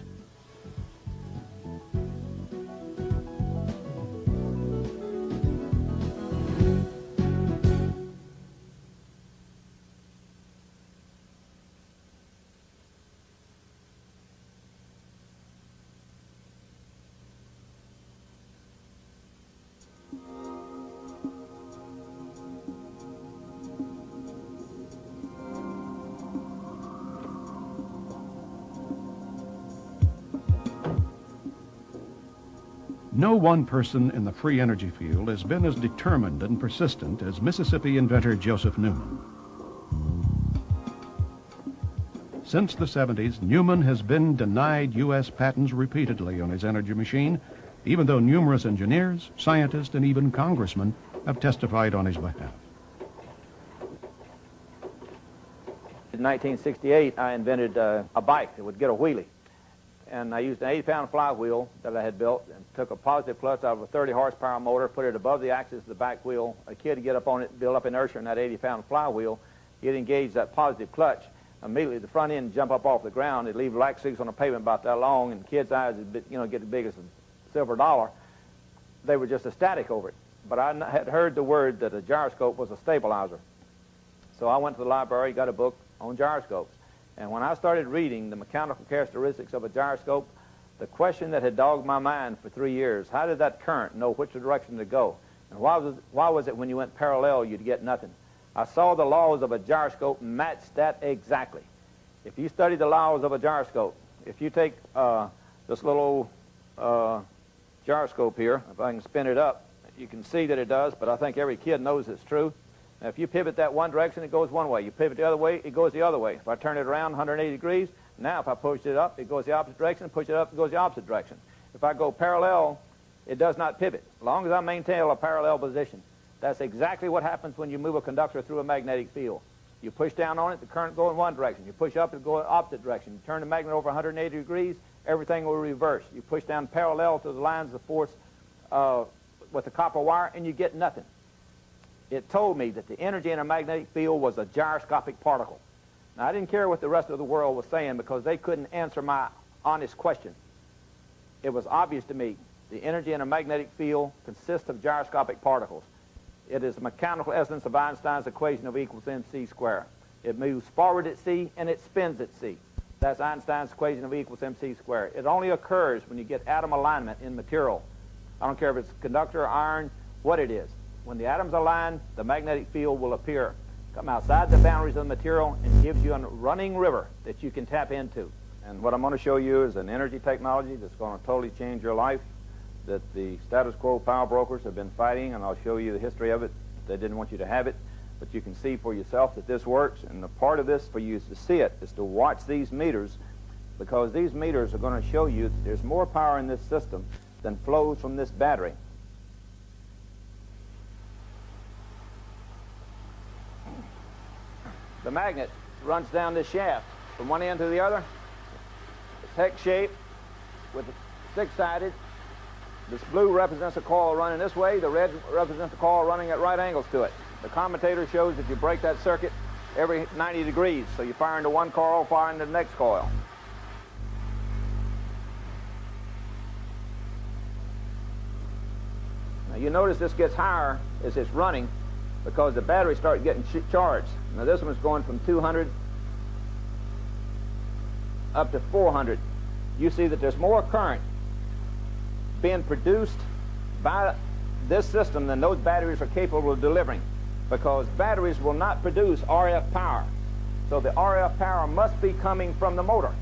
No one person in the free energy field has been as determined and persistent as Mississippi inventor Joseph Newman. Since the 70s, Newman has been denied U.S. patents repeatedly on his energy machine, even though numerous engineers, scientists, and even congressmen have testified on his behalf. In 1968, I invented a bike that would get a wheelie. And I used an 80-pound flywheel that I had built and took a positive clutch out of a 30-horsepower motor, put it above the axis of the back wheel. A kid would get up on it, build up inertia in that 80-pound flywheel. He'd engage that positive clutch. Immediately, the front end would jump up off the ground. It'd leave black streaks on the pavement about that long, and kids' eyes would get as big as a silver dollar. They were just ecstatic over it. But I had heard the word that a gyroscope was a stabilizer. So I went to the library, got a book on gyroscopes. And when I started reading the mechanical characteristics of a gyroscope, the question that had dogged my mind for 3 years, how did that current know which direction to go? And why was it when you went parallel you'd get nothing? I saw the laws of a gyroscope match that exactly. If you study the laws of a gyroscope, if you take this little gyroscope here, if I can spin it up, you can see that it does, but I think every kid knows it's true. Now, if you pivot that one direction, it goes one way. You pivot the other way, it goes the other way. If I turn it around 180 degrees, now if I push it up, it goes the opposite direction. Push it up, it goes the opposite direction. If I go parallel, it does not pivot, as long as I maintain a parallel position. That's exactly what happens when you move a conductor through a magnetic field. You push down on it, the current goes in one direction. You push up, it goes the opposite direction. You turn the magnet over 180 degrees, everything will reverse. You push down parallel to the lines of force with the copper wire, and you get nothing. It told me that the energy in a magnetic field was a gyroscopic particle. Now, I didn't care what the rest of the world was saying because they couldn't answer my honest question. It was obvious to me the energy in a magnetic field consists of gyroscopic particles. It is the mechanical essence of Einstein's equation of E equals mc squared. It moves forward at c and it spins at c. That's Einstein's equation of E equals mc squared. It only occurs when you get atom alignment in material. I don't care if it's conductor, iron, what it is. When the atoms align, the magnetic field will appear, come outside the boundaries of the material, and gives you a running river that you can tap into. And what I'm going to show you is an energy technology that's going to totally change your life, that the status quo power brokers have been fighting, and I'll show you the history of it. They didn't want you to have it, but you can see for yourself that this works. And the part of this for you is to see it, is to watch these meters, because these meters are going to show you that there's more power in this system than flows from this battery. The magnet runs down this shaft from one end to the other. It's hex shape with six-sided. This blue represents a coil running this way. The red represents a coil running at right angles to it. The commutator shows that you break that circuit every 90 degrees. So you fire into one coil, fire into the next coil. Now you notice this gets higher as it's running because the batteries start getting charged. Now this one's going from 200 up to 400. You see that there's more current being produced by this system than those batteries are capable of delivering, because batteries will not produce RF power. So the RF power must be coming from the motor.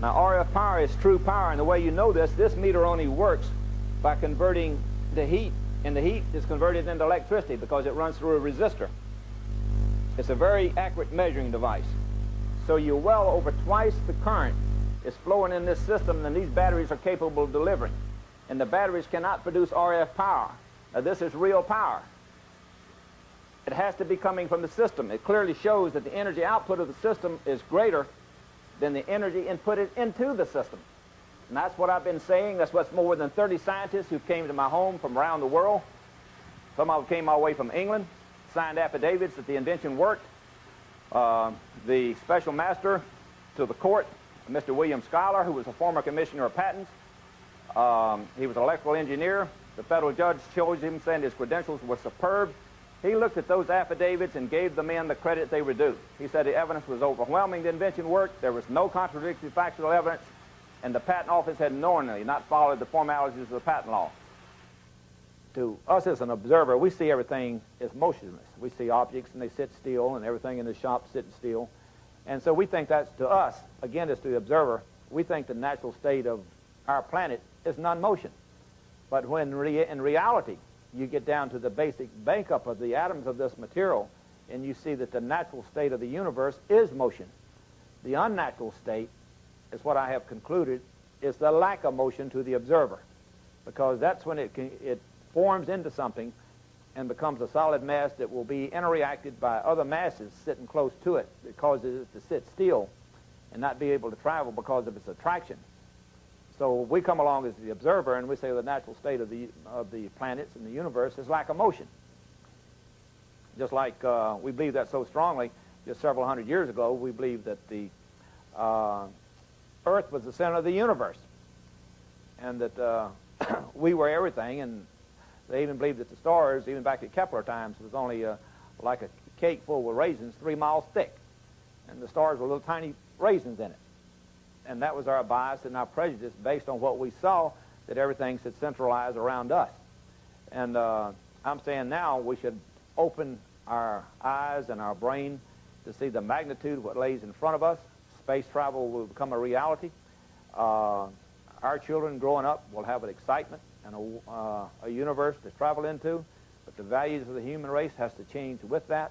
Now RF power is true power, and the way you know this meter only works by converting the heat, and the heat is converted into electricity because it runs through a resistor. It's a very accurate measuring device. So you're well over twice the current is flowing in this system than these batteries are capable of delivering. And the batteries cannot produce RF power. Now this is real power. It has to be coming from the system. It clearly shows that the energy output of the system is greater than the energy inputted into the system. And that's what I've been saying. That's what's more than 30 scientists who came to my home from around the world. Some of them came all the way from England, signed affidavits that the invention worked. The special master to the court, Mr. William Schuyler, who was a former commissioner of patents. He was an electrical engineer. The federal judge chose him, saying his credentials were superb. He looked at those affidavits and gave the men the credit they were due. He said the evidence was overwhelming. The invention worked. There was no contradictory factual evidence, and the patent office had knowingly not followed the formalities of the patent law. To us as an observer, we see everything as motionless. We see objects and they sit still, and everything in the shop sitting still. And so we think that's, to us, again, as to the observer, we think the natural state of our planet is non-motion. But when in reality, you get down to the basic makeup of the atoms of this material, and you see that the natural state of the universe is motion. The unnatural state is what I have concluded is the lack of motion to the observer, because that's when it forms into something and becomes a solid mass that will be interreacted by other masses sitting close to it. It causes it to sit still and not be able to travel because of its attraction. So we come along as the observer and we say the natural state of the planets and the universe is lack of motion. Just like we believe that so strongly, just several hundred years ago, we believed that the Earth was the center of the universe, and that we were everything, and they even believed that the stars, even back at Kepler times, was only like a cake full of raisins 3 miles thick, and the stars were little tiny raisins in it. And that was our bias and our prejudice based on what we saw, that everything should centralize around us. And I'm saying now we should open our eyes and our brain to see the magnitude of what lays in front of us. Space travel will become a reality. Our children growing up will have an excitement and a universe to travel into, but the values of the human race has to change with that.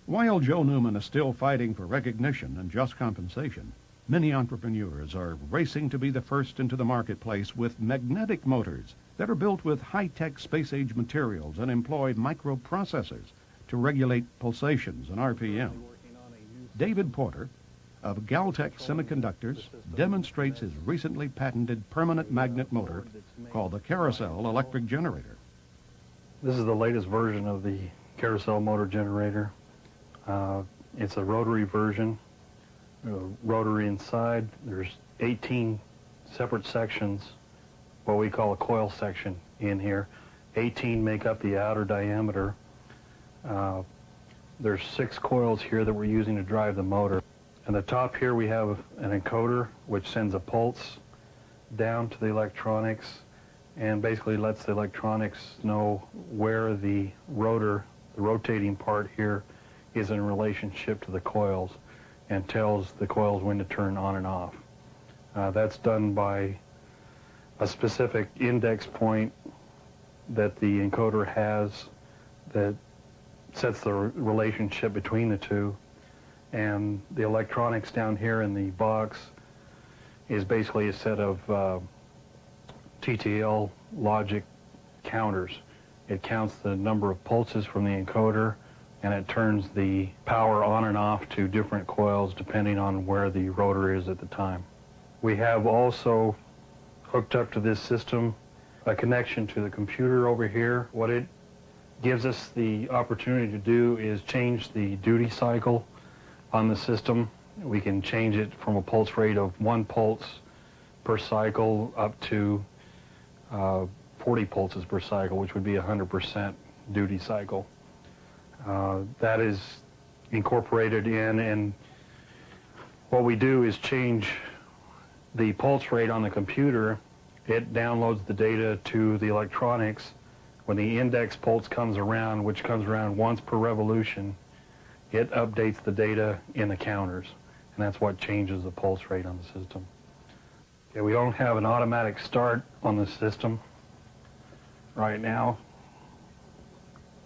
While Joe Newman is still fighting for recognition and just compensation, many entrepreneurs are racing to be the first into the marketplace with magnetic motors that are built with high-tech space-age materials and employ microprocessors to regulate pulsations and RPM. David Porter of Galtech Semiconductors demonstrates his recently patented permanent magnet motor called the carousel electric generator. This is the latest version of the carousel motor generator. It's a rotary version. Rotary inside. There's 18 separate sections, what we call a coil section in here. 18 make up the outer diameter. There's 6 coils here that we're using to drive the motor. At the top here we have an encoder which sends a pulse down to the electronics and basically lets the electronics know where the rotor, the rotating part here, is in relationship to the coils, and tells the coils when to turn on and off. That's done by a specific index point that the encoder has that sets the relationship between the two. And the electronics down here in the box is basically a set of TTL logic counters. It counts the number of pulses from the encoder, and it turns the power on and off to different coils depending on where the rotor is at the time. We have also hooked up to this system a connection to the computer over here. What it gives us the opportunity to do is change the duty cycle on the system. We can change it from a pulse rate of 1 pulse per cycle up to 40 pulses per cycle, which would be 100% duty cycle. That is incorporated in, and what we do is change the pulse rate on the computer. It downloads the data to the electronics. When the index pulse comes around, which comes around once per revolution, it updates the data in the counters, and that's what changes the pulse rate on the system. Okay, we don't have an automatic start on the system right now.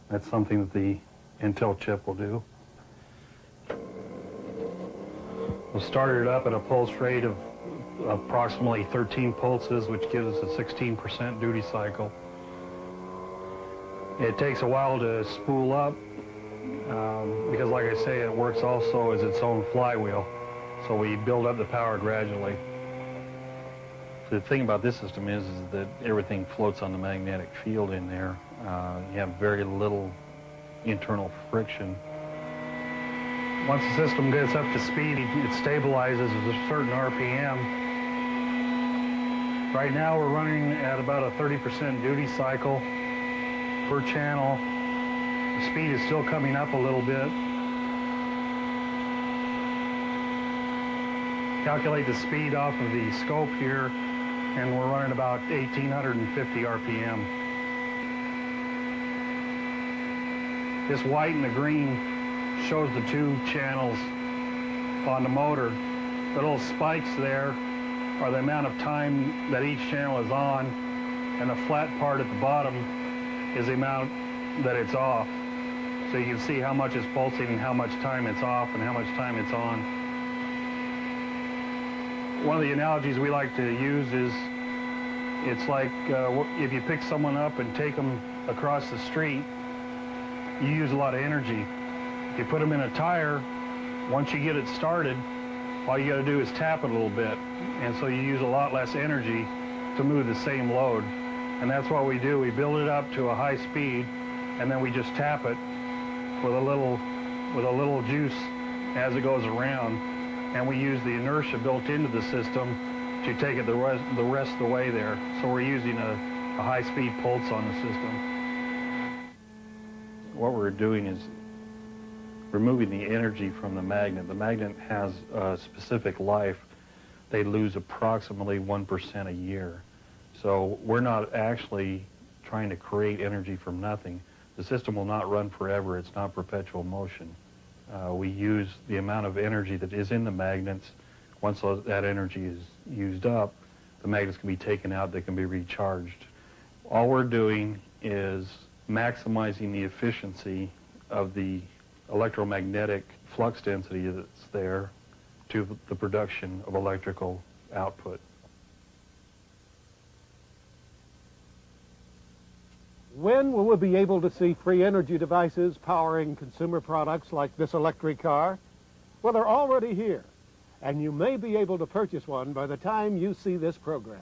That's something that the Intel chip will do. We'll start it up at a pulse rate of approximately 13 pulses, which gives us a 16% duty cycle. It takes a while to spool up because, like I say, it works also as its own flywheel. So we build up the power gradually. The thing about this system is that everything floats on the magnetic field in there. You have very little internal friction. Once the system gets up to speed, it stabilizes at a certain RPM. Right now we're running at about a 30% duty cycle per channel. The speed is still coming up a little bit. Calculate the speed off of the scope here, and we're running about 1,850 RPM. This white and the green shows the 2 channels on the motor. The little spikes there are the amount of time that each channel is on, and the flat part at the bottom is the amount that it's off. So you can see how much is pulsing and how much time it's off and how much time it's on. One of the analogies we like to use is it's like if you pick someone up and take them across the street, you use a lot of energy. If you put them in a tire, once you get it started, all you got to do is tap it a little bit. And so you use a lot less energy to move the same load. And that's what we do. We build it up to a high speed, and then we just tap it with a little juice as it goes around. And we use the inertia built into the system to take it the rest of the way there. So we're using a high-speed pulse on the system. What we're doing is removing the energy from the magnet. The magnet has a specific life. They lose approximately 1% a year. So we're not actually trying to create energy from nothing. The system will not run forever. It's not perpetual motion. We use the amount of energy that is in the magnets. Once that energy is used up, the magnets can be taken out, they can be recharged. All we're doing is maximizing the efficiency of the electromagnetic flux density that's there to the production of electrical output. When will we be able to see free energy devices powering consumer products like this electric car? Well, they're already here, and you may be able to purchase one by the time you see this program.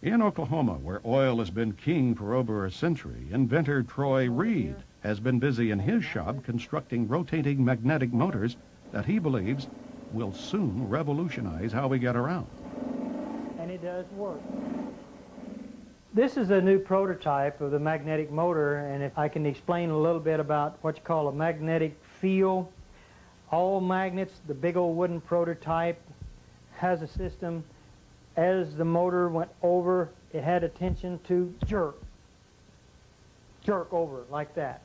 In Oklahoma, where oil has been king for over a century, inventor Troy Reed has been busy in his shop constructing rotating magnetic motors that he believes will soon revolutionize how we get around. And it does work. This is a new prototype of the magnetic motor, and if I can explain a little bit about what you call a magnetic field. All magnets, the big old wooden prototype, has a system. As the motor went over, it had a tension to jerk over like that.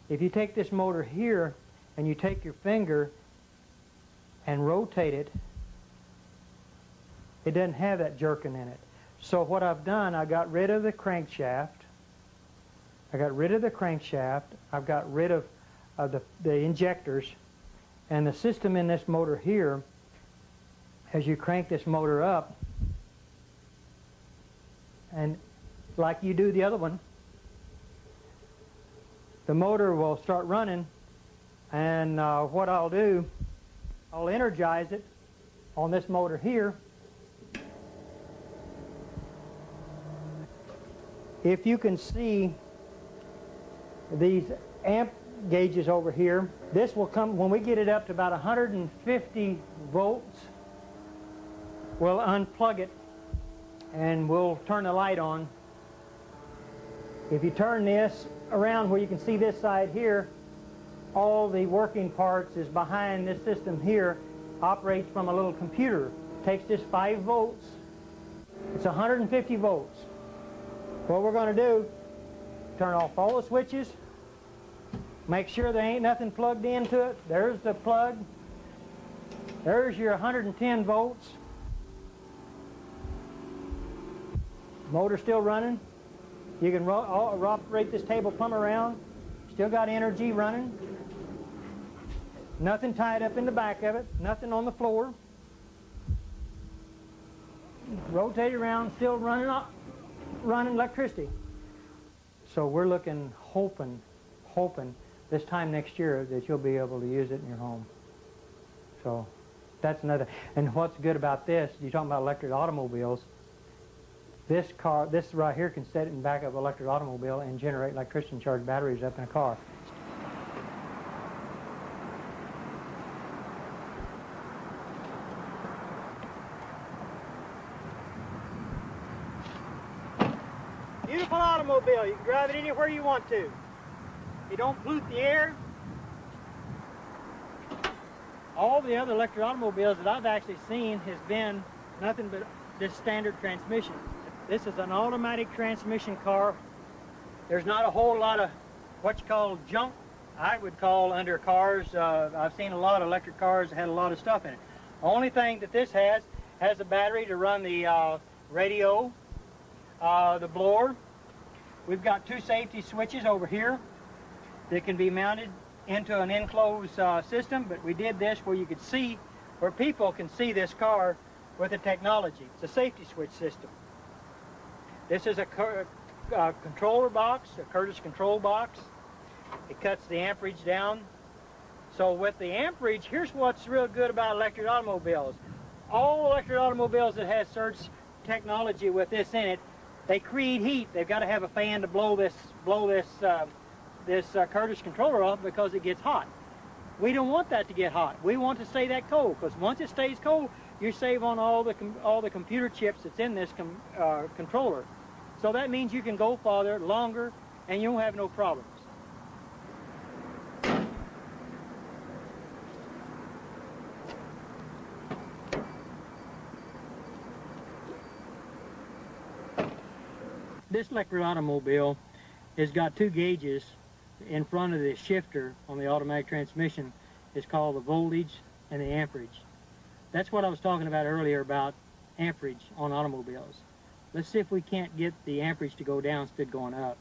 If you take this motor here and you take your finger and rotate it, It doesn't have that jerking in it. So what I've done, I got rid of the crankshaft. I've got rid of the injectors, and the system in this motor here, as you crank this motor up, and like you do the other one, the motor will start running, and what I'll do, I'll energize it on this motor here. If you can see these amp gauges over here, this will come, when we get it up to about 150 volts, we'll unplug it and we'll turn the light on. If you turn this around where you can see this side here, all the working parts is behind this system here, operates from a little computer. Takes just 5 volts. It's 150 volts. What we're going to do, turn off all the switches, make sure there ain't nothing plugged into it. There's the plug. There's your 110 volts. Motor still running. You can operate this table plumb around. Still got energy running. Nothing tied up in the back of it. Nothing on the floor. Rotate it around. Still running electricity. So we're looking, hoping this time next year that you'll be able to use it in your home. So that's another. And what's good about this, you're talking about electric automobiles. This right here can set it in the back of an electric automobile and generate electricity and charge batteries up in a car. Beautiful automobile. You can drive it anywhere you want to. You don't pollute the air. All the other electric automobiles that I've actually seen has been nothing but this standard transmission. This is an automatic transmission car. There's not a whole lot of what you call junk, I would call, under cars. I've seen a lot of electric cars that had a lot of stuff in it. The only thing that this has a battery to run the radio, the blower. We've got 2 safety switches over here that can be mounted into an enclosed system, but we did this where you could see, where people can see this car with the technology. It's a safety switch system. This is a controller box, a Curtis control box. It cuts the amperage down. So with the amperage, here's what's real good about electric automobiles. All electric automobiles that have surge technology with this in it, they create heat. They've got to have a fan to blow this Curtis controller off because it gets hot. We don't want that to get hot. We want to stay that cold, because once it stays cold, you save on all the computer chips that's in this controller. So that means you can go farther, longer, and you won't have no problems. This electric automobile has got 2 gauges in front of the shifter on the automatic transmission. It's called the voltage and the amperage. That's what I was talking about earlier about amperage on automobiles. Let's see if we can't get the amperage to go down instead of going up.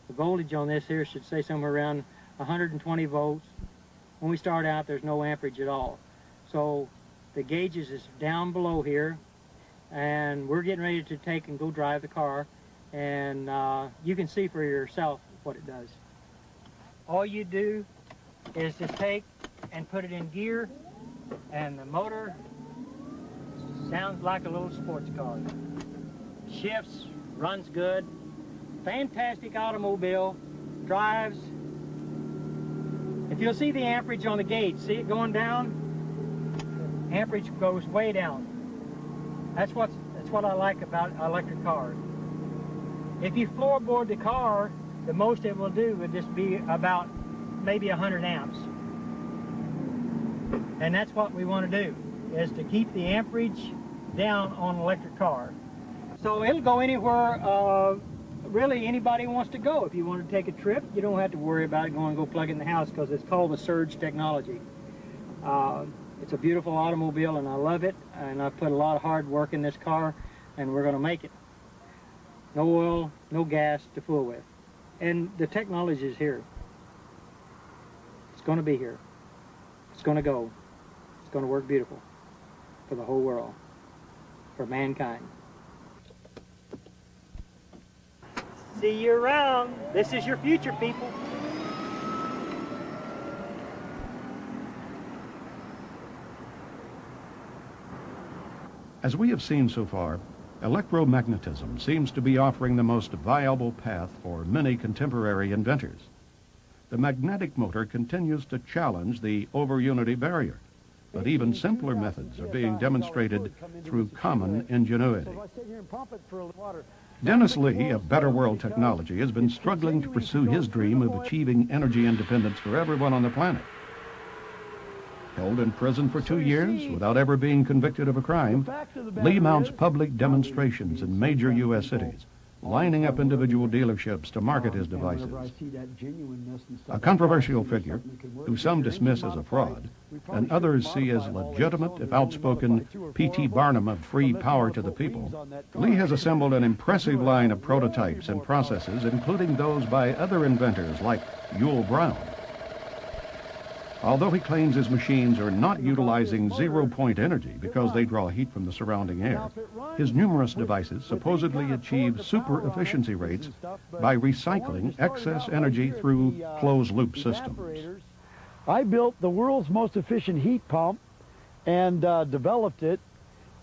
The voltage on this here should say somewhere around 120 volts. When we start out, there's no amperage at all. So the gauges is down below here, and we're getting ready to take and go drive the car, and you can see for yourself what it does. All you do is to take and put it in gear, and the motor sounds like a little sports car. Shifts, runs good, fantastic automobile, drives. If you'll see the amperage on the gauge, see it going down? Amperage goes way down. That's what I like about electric cars. If you floorboard the car, the most it will do would just be about maybe 100 amps. And that's what we want to do, is to keep the amperage down on an electric car. So it'll go anywhere really anybody wants to go. If you want to take a trip, you don't have to worry about it, go plug it in the house, because it's called the surge technology. It's a beautiful automobile, and I love it, and I've put a lot of hard work in this car, and we're going to make it. No oil, no gas to fool with. And the technology is here. It's going to be here. It's going to go. It's going to work beautiful for the whole world, for mankind. See you around. This is your future, people. As we have seen so far, electromagnetism seems to be offering the most viable path for many contemporary inventors. The magnetic motor continues to challenge the over-unity barrier, but even simpler methods are being demonstrated through common ingenuity. Dennis Lee of Better World Technology has been struggling to pursue his dream of achieving energy independence for everyone on the planet. Held in prison for 2 years without ever being convicted of a crime, Lee mounts public demonstrations in major U.S. cities, lining up individual dealerships to market his devices. A controversial figure who some dismiss as a fraud and others see as legitimate, if outspoken, P.T. Barnum of free power to the people, Lee has assembled an impressive line of prototypes and processes, including those by other inventors like Yul Brown. Although he claims his machines are not utilizing zero-point energy because they draw heat from the surrounding air, his numerous devices supposedly achieve super efficiency rates by recycling excess energy through closed-loop systems. I built the world's most efficient heat pump and developed it,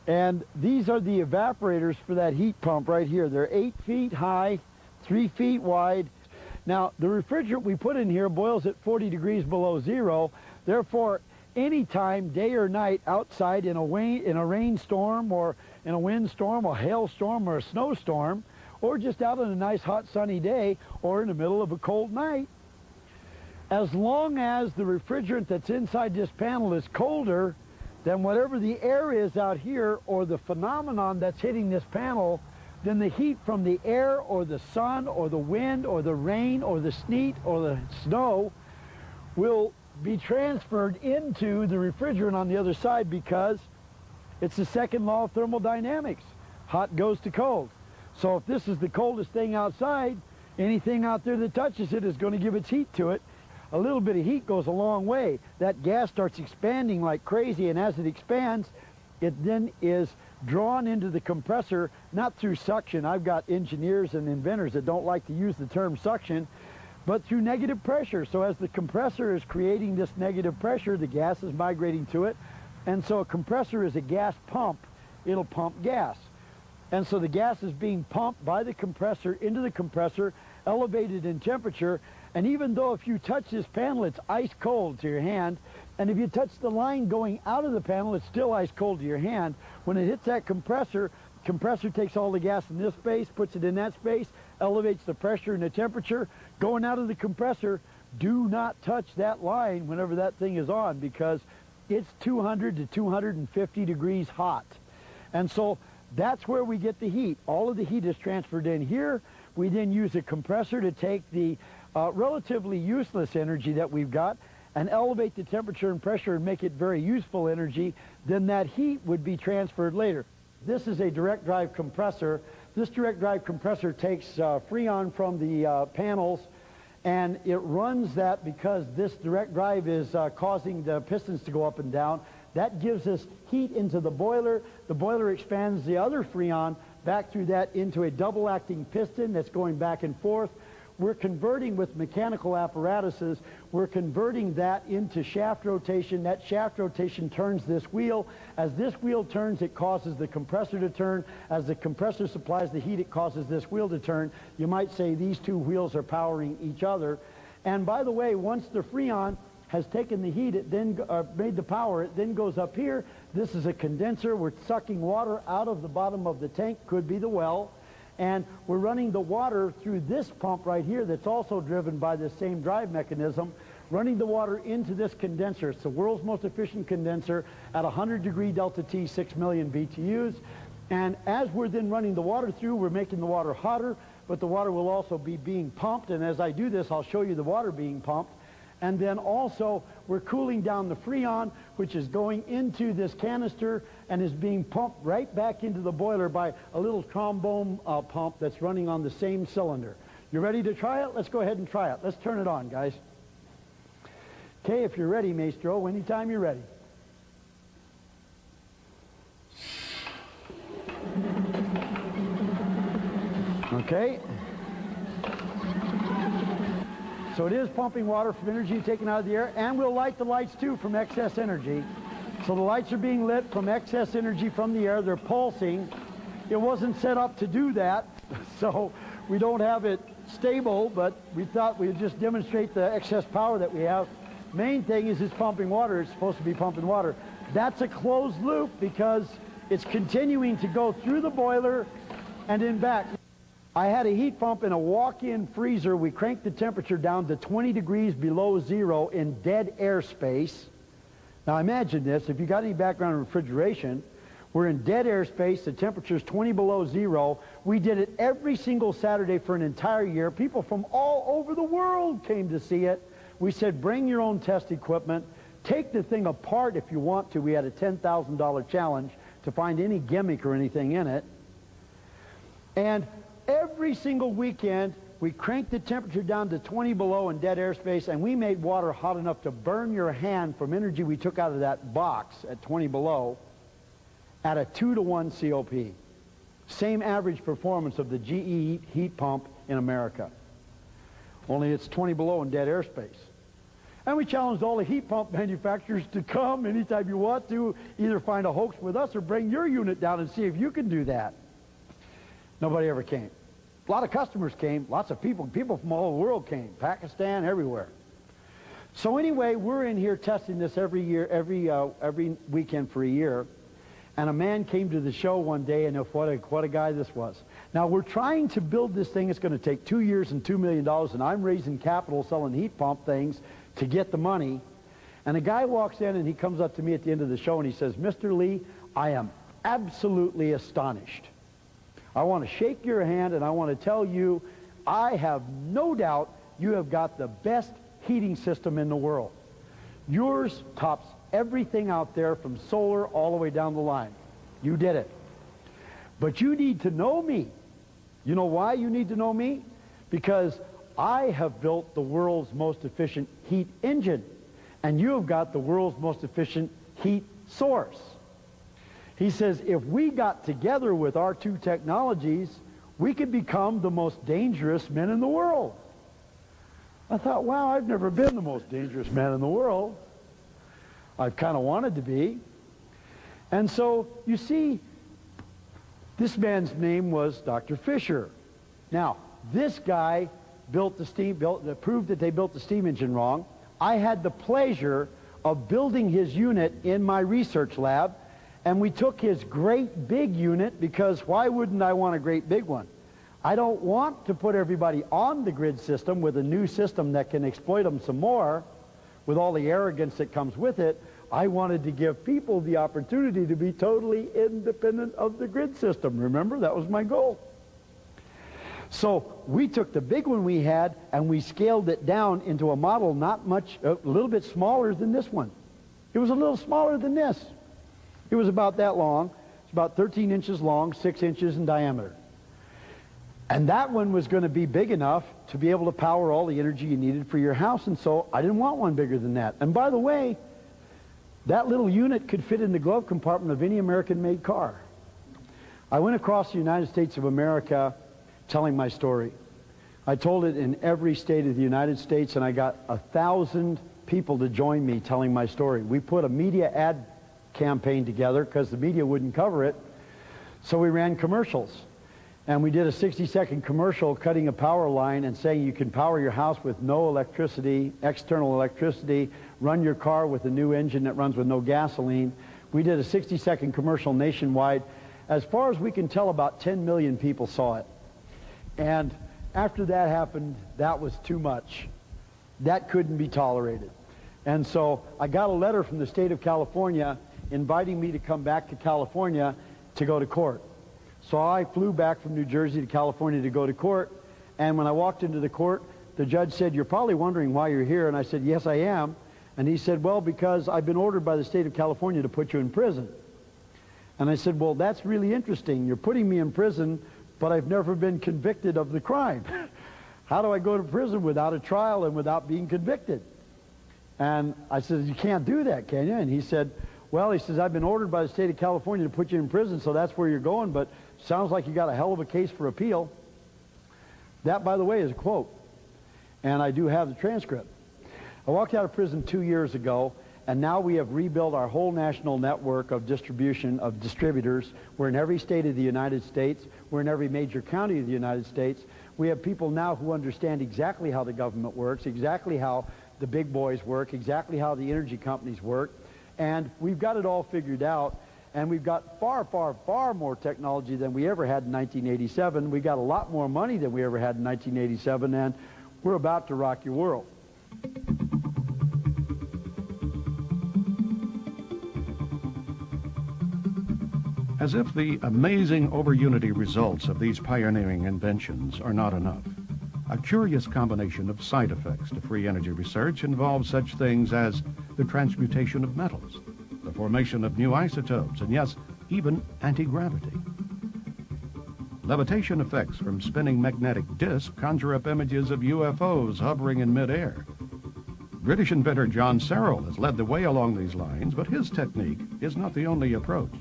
and these are the evaporators for that heat pump right here. They're 8 feet high, 3 feet wide. Now, the refrigerant we put in here boils at 40 degrees below zero. Therefore, anytime, day or night, outside in a rainstorm or in a windstorm or hailstorm or a snowstorm, or just out on a nice hot sunny day or in the middle of a cold night, as long as the refrigerant that's inside this panel is colder than whatever the air is out here or the phenomenon that's hitting this panel, then the heat from the air or the sun or the wind or the rain or the sleet or the snow will be transferred into the refrigerant on the other side, because it's the second law of thermodynamics. Hot goes to cold. So if this is the coldest thing outside, anything out there that touches it is going to give its heat to it. A little bit of heat goes a long way. That gas starts expanding like crazy, and as it expands, it then is drawn into the compressor, not through suction. I've got engineers and inventors that don't like to use the term suction, but through negative pressure. So as the compressor is creating this negative pressure, the gas is migrating to it. And so a compressor is a gas pump. It'll pump gas. And so the gas is being pumped by the compressor into the compressor, elevated in temperature. And even though if you touch this panel, it's ice cold to your hand, and if you touch the line going out of the panel, it's still ice cold to your hand. When it hits that compressor takes all the gas in this space, puts it in that space, elevates the pressure and the temperature. Going out of the compressor, do not touch that line whenever that thing is on, because it's 200 to 250 degrees hot. And so that's where we get the heat. All of the heat is transferred in here. We then use a compressor to take the relatively useless energy that we've got and elevate the temperature and pressure and make it very useful energy. Then that heat would be transferred later. This is a direct drive compressor. This direct drive compressor takes freon from the panels, and it runs that because this direct drive is causing the pistons to go up and down. That gives us heat into the boiler. The boiler expands the other freon back through that into a double-acting piston that's going back and forth. We're converting with mechanical apparatuses, we're converting that into shaft rotation. That shaft rotation turns this wheel. As this wheel turns, it causes the compressor to turn. As the compressor supplies the heat, it causes this wheel to turn. You might say these two wheels are powering each other. And by the way, once the freon has taken the heat, it then made the power, it then goes up here. This is a condenser. We're sucking water out of the bottom of the tank, could be the well. And we're running the water through this pump right here that's also driven by the same drive mechanism, running the water into this condenser. It's the world's most efficient condenser at 100 degree delta T, 6 million BTUs. And as we're then running the water through, we're making the water hotter, but the water will also be being pumped. And as I do this, I'll show you the water being pumped. And then also we're cooling down the Freon, which is going into this canister and is being pumped right back into the boiler by a little trombone pump that's running on the same cylinder. You ready to try it? Let's go ahead and try it. Let's turn it on, guys. Okay, if you're ready, Maestro, anytime you're ready. Okay. So it is pumping water from energy taken out of the air, and we'll light the lights too from excess energy. So the lights are being lit from excess energy from the air. They're pulsing. It wasn't set up to do that, so we don't have it stable, but we thought we'd just demonstrate the excess power that we have. Main thing is it's pumping water. It's supposed to be pumping water. That's a closed loop because it's continuing to go through the boiler and in back. I had a heat pump in a walk-in freezer. We cranked the temperature down to 20 degrees below zero in dead airspace. Now imagine this, if you got any background in refrigeration, we're in dead airspace, the temperature's 20 below zero. We did it every single Saturday for an entire year. People from all over the world came to see it. We said, bring your own test equipment, take the thing apart if you want to. We had a $10,000 challenge to find any gimmick or anything in it. And every single weekend, we cranked the temperature down to 20 below in dead airspace, and we made water hot enough to burn your hand from energy we took out of that box at 20 below at a 2-to-1 COP. Same average performance of the GE heat pump in America. Only it's 20 below in dead airspace. And we challenged all the heat pump manufacturers to come anytime you want to, either find a hoax with us or bring your unit down and see if you can do that. Nobody ever came. A lot of customers came, lots of people from all over the world came, Pakistan, everywhere. So anyway, we're in here testing this every year, every weekend for a year. And a man came to the show one day, and what a guy this was. Now, we're trying to build this thing. It's going to take 2 years and $2 million, and I'm raising capital selling heat pump things to get the money. And a guy walks in, and he comes up to me at the end of the show, and he says, Mr. Lee, I am absolutely astonished. I want to shake your hand, and I want to tell you, I have no doubt you have got the best heating system in the world. Yours tops everything out there from solar all the way down the line. You did it. But you need to know me. You know why you need to know me? Because I have built the world's most efficient heat engine, and you have got the world's most efficient heat source. He says, if we got together with our two technologies, we could become the most dangerous men in the world. I thought, wow, I've never been the most dangerous man in the world. I've kind of wanted to be. And so, you see, this man's name was Dr. Fisher. Now, this guy proved that they built the steam engine wrong. I had the pleasure of building his unit in my research lab, and we took his great big unit, because why wouldn't I want a great big one? I don't want to put everybody on the grid system with a new system that can exploit them some more with all the arrogance that comes with it. I wanted to give people the opportunity to be totally independent of the grid system. Remember, that was my goal. So we took the big one we had and we scaled it down into a model not much, a little bit smaller than this one. It was a little smaller than this. It was about that long. It's about 13 inches long, 6 inches in diameter. And that one was going to be big enough to be able to power all the energy you needed for your house, and so I didn't want one bigger than that. And by the way, that little unit could fit in the glove compartment of any American-made car. I went across the United States of America telling my story. I told it in every state of the United States, and I got 1,000 people to join me telling my story. We put a media ad campaign together because the media wouldn't cover it, so we ran commercials. And we did a 60-second commercial cutting a power line and saying you can power your house with no electricity, external electricity, run your car with a new engine that runs with no gasoline. We did a 60-second commercial nationwide. As far as we can tell, about 10 million people saw it. And after that happened, that was too much. That couldn't be tolerated. And so I got a letter from the state of California inviting me to come back to California to go to court. So I flew back from New Jersey to California to go to court, and when I walked into the court, the judge said, "You're probably wondering why you're here." And I said, "Yes, I am." And he said, "Well, because I've been ordered by the state of California to put you in prison." And I said, "Well, that's really interesting. You're putting me in prison, but I've never been convicted of the crime. How do I go to prison without a trial and without being convicted?" And I said, "You can't do that, can you?" And he said, "Well," he says, "I've been ordered by the state of California to put you in prison, so that's where you're going, but sounds like you got a hell of a case for appeal." That, by the way, is a quote, and I do have the transcript. I walked out of prison 2 years ago, and now we have rebuilt our whole national network of distribution of distributors. We're in every state of the United States. We're in every major county of the United States. We have people now who understand exactly how the government works, exactly how the big boys work, exactly how the energy companies work, and we've got it all figured out, and we've got far, far, far more technology than we ever had in 1987. We got a lot more money than we ever had in 1987, and we're about to rock your world. As if the amazing over-unity results of these pioneering inventions are not enough, a curious combination of side effects to free energy research involves such things as the transmutation of metals, the formation of new isotopes, and yes, even anti-gravity. Levitation effects from spinning magnetic disks conjure up images of UFOs hovering in midair. British inventor John Searle has led the way along these lines, but his technique is not the only approach.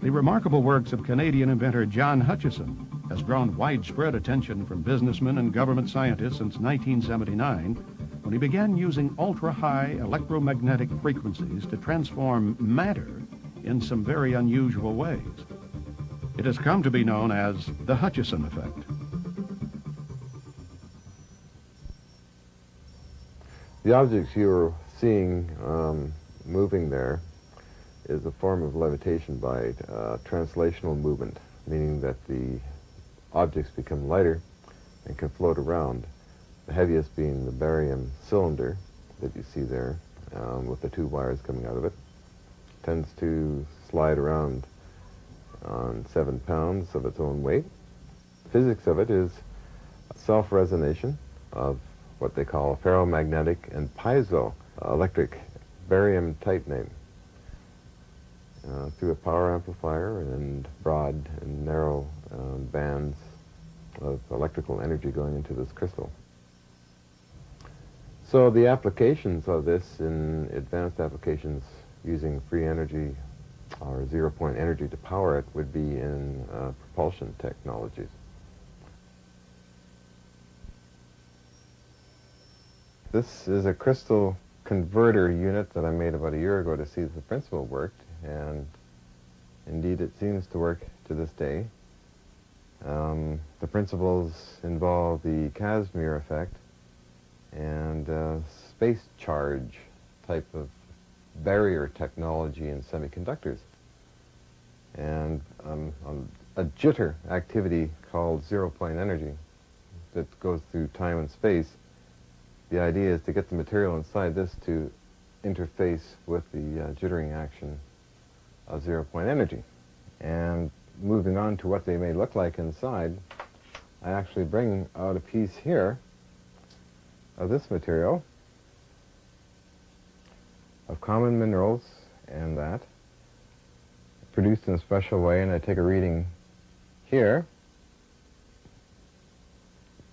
The remarkable works of Canadian inventor John Hutchison has drawn widespread attention from businessmen and government scientists since 1979, when he began using ultra-high electromagnetic frequencies to transform matter in some very unusual ways. It has come to be known as the Hutchison effect. The objects you're seeing moving there is a form of levitation by translational movement, meaning that the objects become lighter and can float around. The heaviest being the barium cylinder that you see there with the two wires coming out of it. Tends to slide around on 7 pounds of its own weight. The physics of it is self-resonation of what they call ferromagnetic and piezoelectric barium titanate through a power amplifier and broad and narrow bands of electrical energy going into this crystal. So the applications of this in advanced applications using free energy or zero-point energy to power it would be in propulsion technologies. This is a crystal converter unit that I made about a year ago to see if the principle worked, and indeed it seems to work to this day. The principles involve the Casimir effect and space charge type of barrier technology in semiconductors, and a jitter activity called zero-point energy that goes through time and space. The idea is to get the material inside this to interface with the jittering action of zero-point energy. And moving on to what they may look like inside, I actually bring out a piece here of this material, of common minerals and that, produced in a special way, and I take a reading here.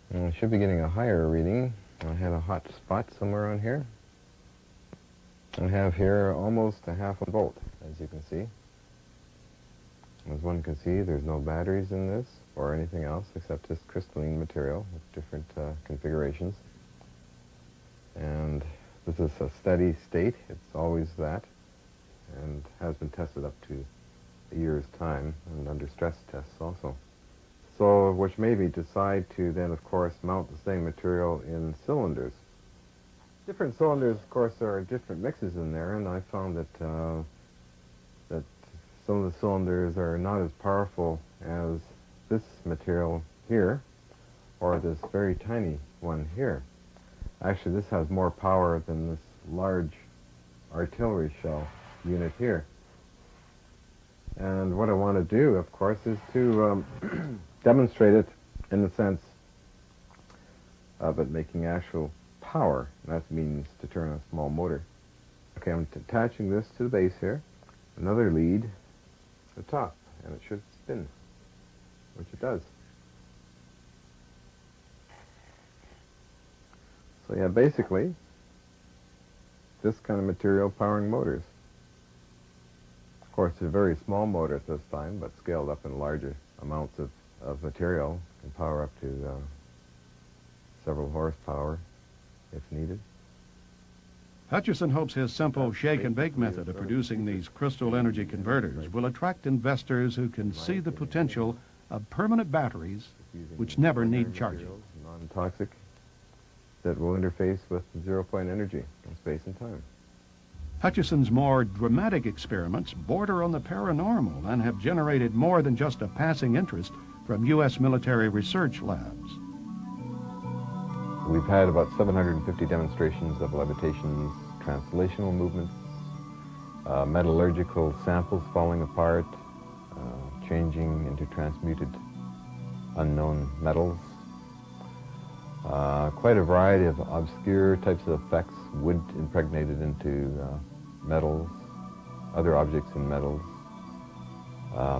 And I should be getting a higher reading. I had a hot spot somewhere on here. I have here almost a half a volt, as you can see. As one can see, there's no batteries in this or anything else except just crystalline material with different configurations. And this is a steady state. It's always that, and has been tested up to a year's time and under stress tests also. So, which made me decide to then, of course, mount the same material in cylinders. Different cylinders, of course, there are different mixes in there, and I found that that some of the cylinders are not as powerful as this material here, or this very tiny one here. Actually, this has more power than this large artillery shell unit here. And what I want to do, of course, is to demonstrate it in the sense but making actual power. And that means to turn a small motor. Okay, I'm attaching this to the base here. Another lead at the top, and it should spin, which it does. So yeah, basically, this kind of material powering motors. Of course, it's a very small motor at this time, but scaled up in larger amounts of material can power up to several horsepower if needed. Hutchison hopes his simple shake-and-bake method of producing these crystal energy converters will attract investors who can see the potential of permanent batteries which never need charging. Non-toxic, that will interface with zero-point energy in space and time. Hutchison's more dramatic experiments border on the paranormal and have generated more than just a passing interest from U.S. military research labs. We've had about 750 demonstrations of levitations, translational movements, metallurgical samples falling apart, changing into transmuted unknown metals. Quite a variety of obscure types of effects, wood impregnated into metals, other objects in metals,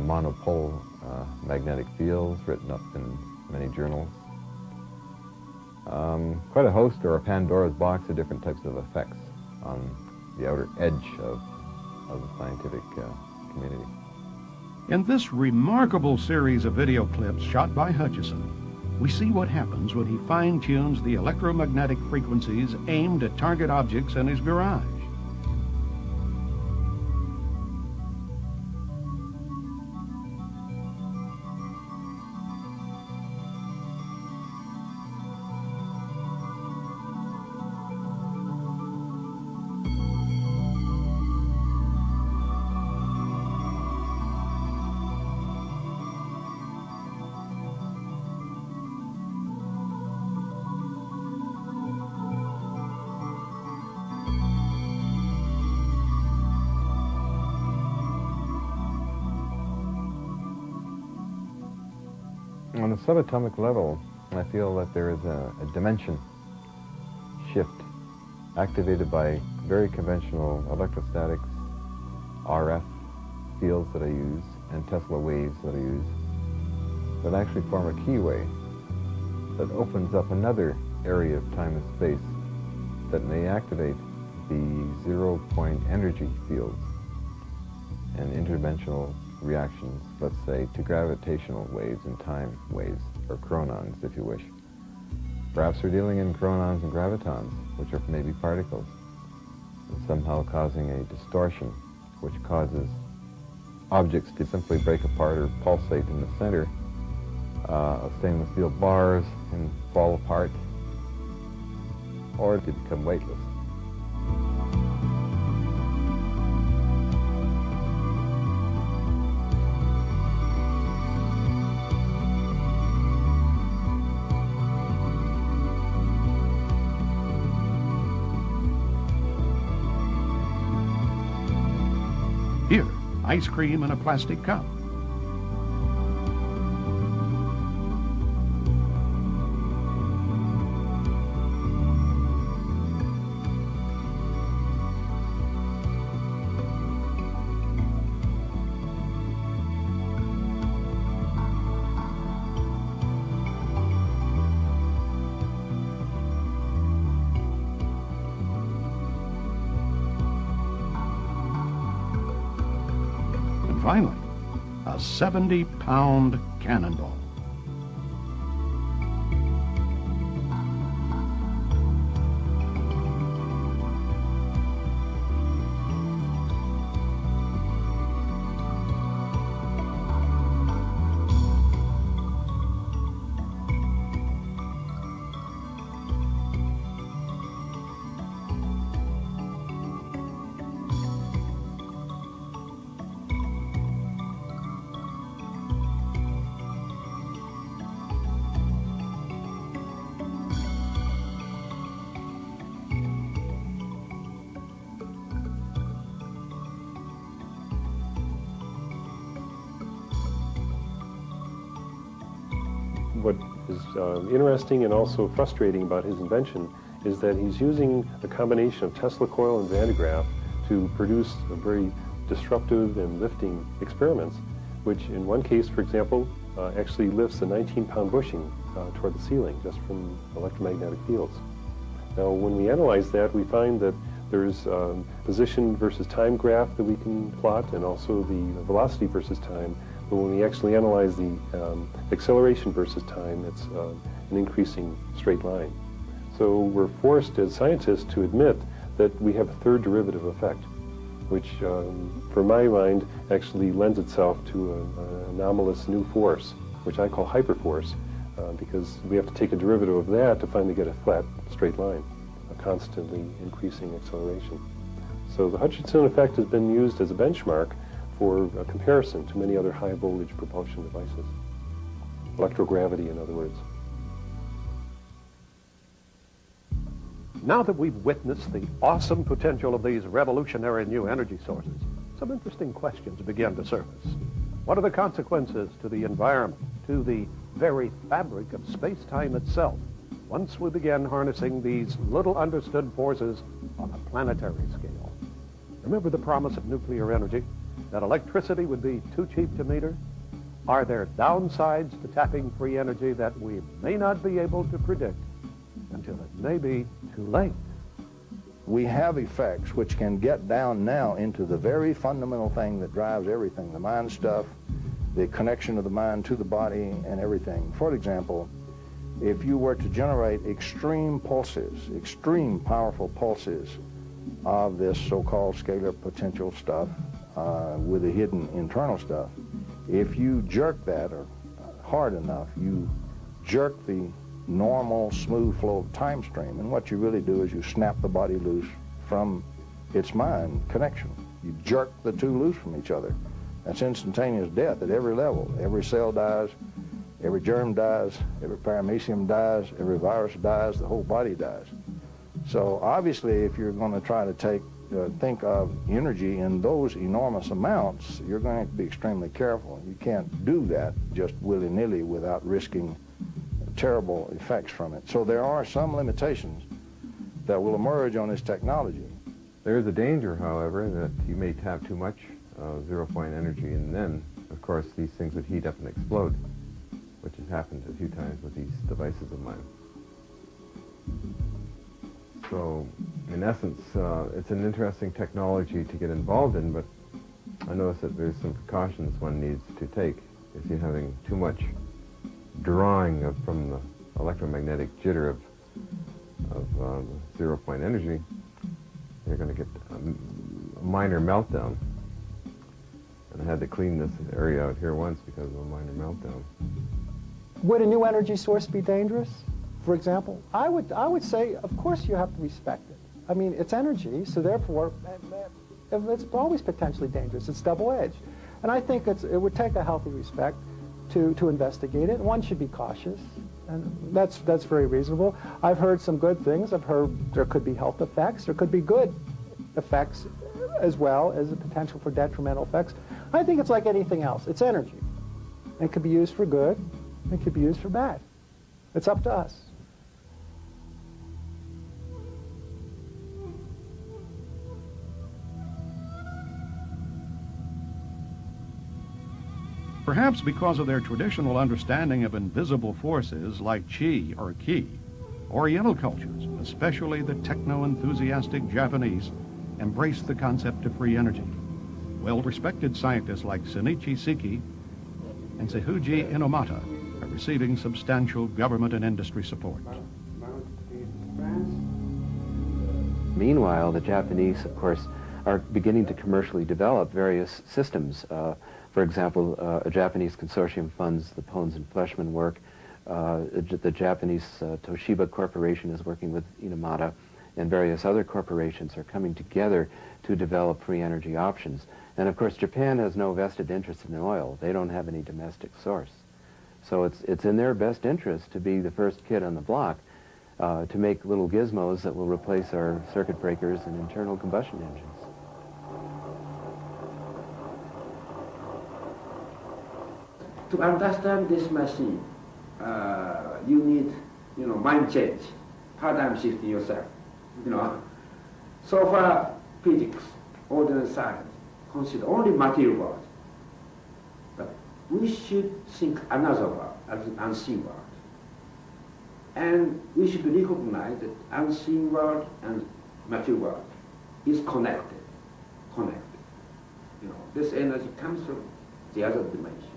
monopole magnetic fields written up in many journals. Quite a host, or a Pandora's box, of different types of effects on the outer edge of the scientific community. In this remarkable series of video clips shot by Hutchison, we see what happens when he fine-tunes the electromagnetic frequencies aimed at target objects in his garage. On the subatomic level, I feel that there is a dimension shift activated by very conventional electrostatics, RF fields that I use, and Tesla waves that I use, that actually form a keyway that opens up another area of time and space that may activate the zero-point energy fields and interdimensional reactions, let's say, to gravitational waves and time waves, or chronons, if you wish. Perhaps we're dealing in chronons and gravitons, which are maybe particles, and somehow causing a distortion, which causes objects to simply break apart or pulsate in the center of stainless steel bars and fall apart, or to become weightless. Here, ice cream in a plastic cup. Finally, a 70-pound cannonball. what is interesting and also frustrating about his invention is that he's using a combination of Tesla coil and Van de Graaff to produce a very disruptive and lifting experiments, which in one case, for example, actually lifts a 19-pound bushing toward the ceiling just from electromagnetic fields. Now, when we analyze that, we find that there's position versus time graph that we can plot, and also the velocity versus time. But when we actually analyze the acceleration versus time, it's an increasing straight line. So we're forced as scientists to admit that we have a third derivative effect, which, for my mind, actually lends itself to an anomalous new force, which I call hyperforce, because we have to take a derivative of that to finally get a flat, straight line, a constantly increasing acceleration. So the Hutchinson effect has been used as a benchmark for a comparison to many other high voltage propulsion devices. Electrogravity, in other words. Now that we've witnessed the awesome potential of these revolutionary new energy sources, some interesting questions begin to surface. What are the consequences to the environment, to the very fabric of space-time itself, once we begin harnessing these little understood forces on a planetary scale? Remember the promise of nuclear energy, that electricity would be too cheap to meter? Are there downsides to tapping free energy that we may not be able to predict until it may be too late? We have effects which can get down now into the very fundamental thing that drives everything, the mind stuff, the connection of the mind to the body and everything. For example, if you were to generate extreme pulses, extreme powerful pulses of this so-called scalar potential stuff with the hidden internal stuff, if you jerk that or hard enough, you jerk the normal smooth flow of time stream, and what you really do is you snap the body loose from its mind connection. You jerk the two loose from each other. That's instantaneous death at every level. Every cell dies, every germ dies, every paramecium dies, every virus dies, the whole body dies. So obviously, if you're going to try to think of energy in those enormous amounts, you're going to have to be extremely careful. You can't do that just willy-nilly without risking terrible effects from it. So there are some limitations that will emerge on this technology. There is a danger, however, that you may tap too much zero-point energy, and then, of course, these things would heat up and explode, which has happened a few times with these devices of mine. So, in essence, it's an interesting technology to get involved in, but I notice that there's some precautions one needs to take. If you're having too much drawing from the electromagnetic jitter of zero-point energy, you're going to get a minor meltdown. And I had to clean this area out here once because of a minor meltdown. Would a new energy source be dangerous? For example, I would say, of course, you have to respect it. I mean, it's energy, so therefore, it's always potentially dangerous. It's double-edged. And I think it would take a healthy respect to investigate it. One should be cautious, and that's very reasonable. I've heard some good things. I've heard there could be health effects. There could be good effects as well as the potential for detrimental effects. I think it's like anything else. It's energy. It could be used for good. It could be used for bad. It's up to us. Perhaps because of their traditional understanding of invisible forces like chi or ki, Oriental cultures, especially the techno-enthusiastic Japanese, embraced the concept of free energy. Well-respected scientists like Shinichi Seki and Seihuji Inomata are receiving substantial government and industry support. Meanwhile, the Japanese, of course, are beginning to commercially develop various systems. For example, a Japanese consortium funds the Pones and Fleshman work. The Japanese Toshiba Corporation is working with Inomata, and various other corporations are coming together to develop free energy options. And of course, Japan has no vested interest in oil. They don't have any domestic source. So it's in their best interest to be the first kid on the block to make little gizmos that will replace our circuit breakers and internal combustion engines. To understand this machine, you need, mind change, paradigm shift in yourself, So far, physics, ordinary science, consider only material world. But we should think another world, as an unseen world. And we should recognize that unseen world and material world is connected. This energy comes from the other dimension.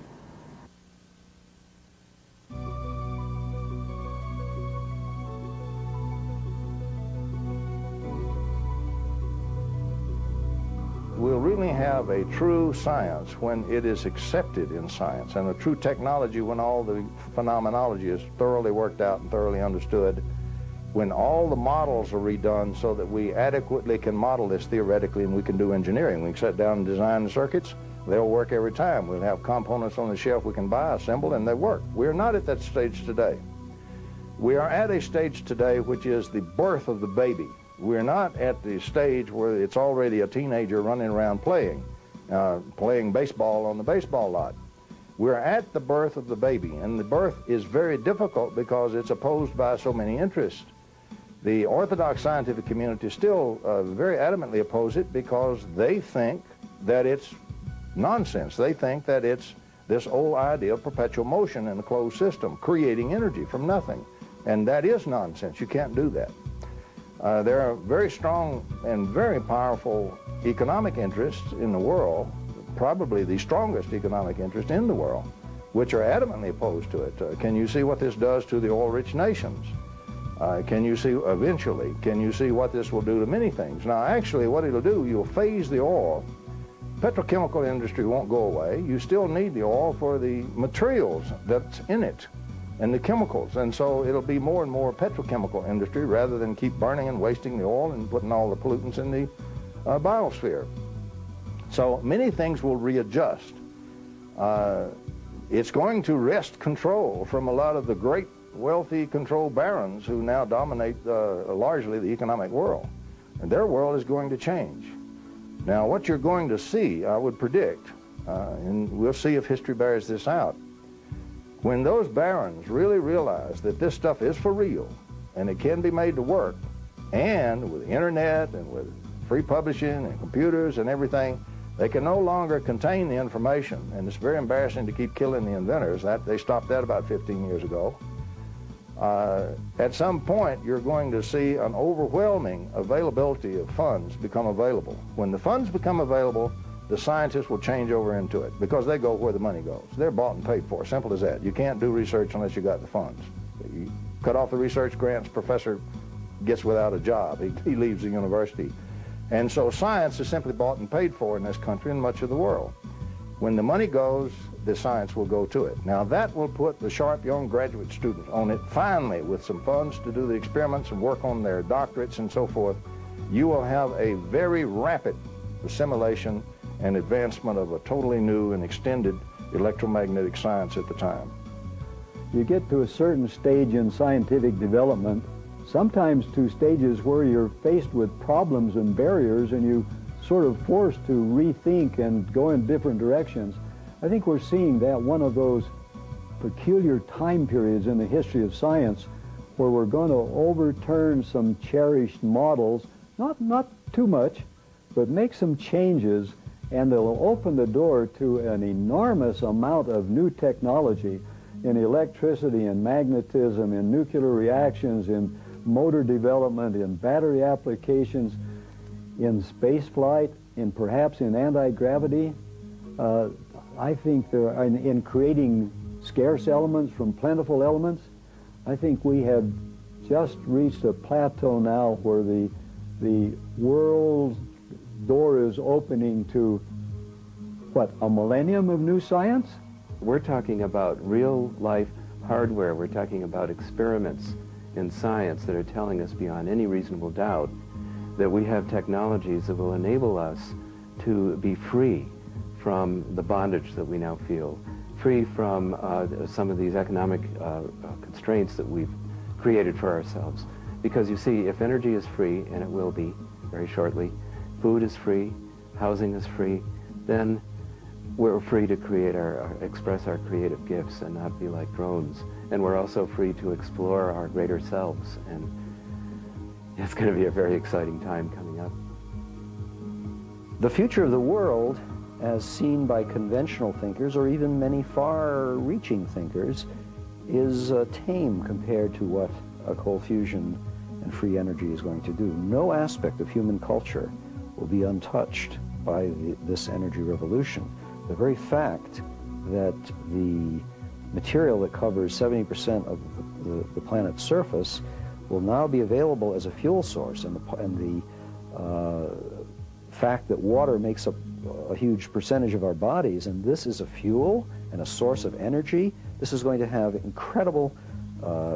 We'll really have a true science when it is accepted in science, and a true technology when all the phenomenology is thoroughly worked out and thoroughly understood, when all the models are redone so that we adequately can model this theoretically and we can do engineering. We can sit down and design the circuits. They'll work every time. We'll have components on the shelf we can buy, assemble, and they work. We're not at that stage today. We are at a stage today which is the birth of the baby. We're not at the stage where it's already a teenager running around playing baseball on the baseball lot. We're at the birth of the baby, and the birth is very difficult because it's opposed by so many interests. The orthodox scientific community still very adamantly oppose it because they think that it's nonsense. They think that it's this old idea of perpetual motion in a closed system, creating energy from nothing. And that is nonsense. You can't do that. There are very strong and very powerful economic interests in the world, probably the strongest economic interest in the world, which are adamantly opposed to it. Can you see what this does to the oil-rich nations? Can you see eventually, can you see what this will do to many things? Now, actually, what it'll do, you'll phase the oil. Petrochemical industry won't go away. You still need the oil for the materials that's in it and the chemicals. And so it'll be more and more petrochemical industry rather than keep burning and wasting the oil and putting all the pollutants in the biosphere. So many things will readjust. It's going to wrest control from a lot of the great wealthy control barons who now dominate largely the economic world. And their world is going to change. Now, what you're going to see, I would predict, and we'll see if history bears this out, when those barons really realize that this stuff is for real and it can be made to work, and with the internet and with free publishing and computers and everything, they can no longer contain the information, and it's very embarrassing to keep killing the inventors. They stopped that about 15 years ago. At some point, you're going to see an overwhelming availability of funds become available. When the funds become available, the scientists will change over into it because they go where the money goes. They're bought and paid for, simple as that. You can't do research unless you got the funds. You cut off the research grants, professor gets without a job. He leaves the university. And so science is simply bought and paid for in this country and much of the world. When the money goes, the science will go to it. Now that will put the sharp young graduate students on it finally with some funds to do the experiments and work on their doctorates and so forth. You will have a very rapid assimilation and advancement of a totally new and extended electromagnetic science at the time. You get to a certain stage in scientific development, sometimes to stages where you're faced with problems and barriers and you sort of forced to rethink and go in different directions. I think we're seeing that one of those peculiar time periods in the history of science where we're going to overturn some cherished models, not too much, but make some changes, and they'll open the door to an enormous amount of new technology in electricity and magnetism, in nuclear reactions, in motor development, in battery applications, in space flight, in perhaps in anti-gravity. I think there are, in creating scarce elements from plentiful elements, I think we have just reached a plateau now where the world's door is opening to, what, a millennium of new science? We're talking about real-life hardware. We're talking about experiments in science that are telling us beyond any reasonable doubt that we have technologies that will enable us to be free from the bondage that we now feel, free from some of these economic constraints that we've created for ourselves. Because you see, if energy is free, and it will be very shortly, food is free, housing is free, then we're free to express our creative gifts and not be like drones. And we're also free to explore our greater selves. And it's going to be a very exciting time coming up. The future of the world, as seen by conventional thinkers, or even many far-reaching thinkers, is tame compared to what cold fusion and free energy is going to do. No aspect of human culture will be untouched by this energy revolution. The very fact that the material that covers 70% of the planet's surface will now be available as a fuel source, and the fact that water makes up a huge percentage of our bodies, and this is a fuel and a source of energy, this is going to have incredible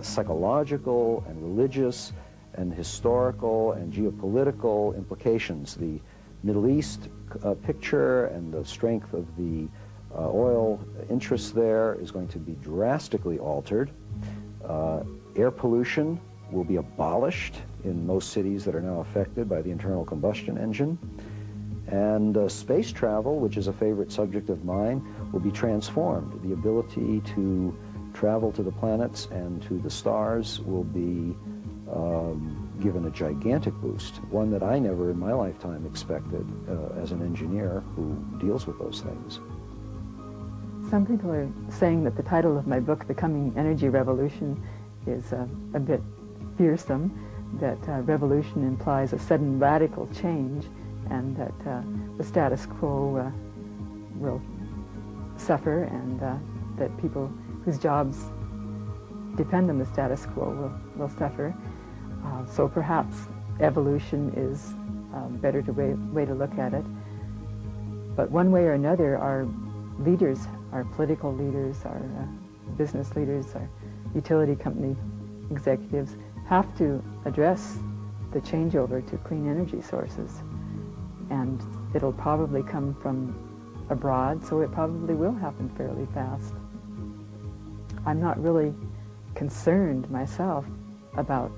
psychological and religious and historical and geopolitical implications. The Middle East picture and the strength of the oil interests there is going to be drastically altered. Air pollution will be abolished in most cities that are now affected by the internal combustion engine. And space travel, which is a favorite subject of mine, will be transformed. The ability to travel to the planets and to the stars will be given a gigantic boost, one that I never in my lifetime expected as an engineer who deals with those things. Some people are saying that the title of my book, The Coming Energy Revolution, is a bit fearsome, that revolution implies a sudden radical change, and that the status quo will suffer, and that people whose jobs depend on the status quo will suffer. So perhaps evolution is a better way to look at it. But one way or another, our leaders, our political leaders, our business leaders, our utility company executives have to address the changeover to clean energy sources. And it'll probably come from abroad, so it probably will happen fairly fast. I'm not really concerned myself about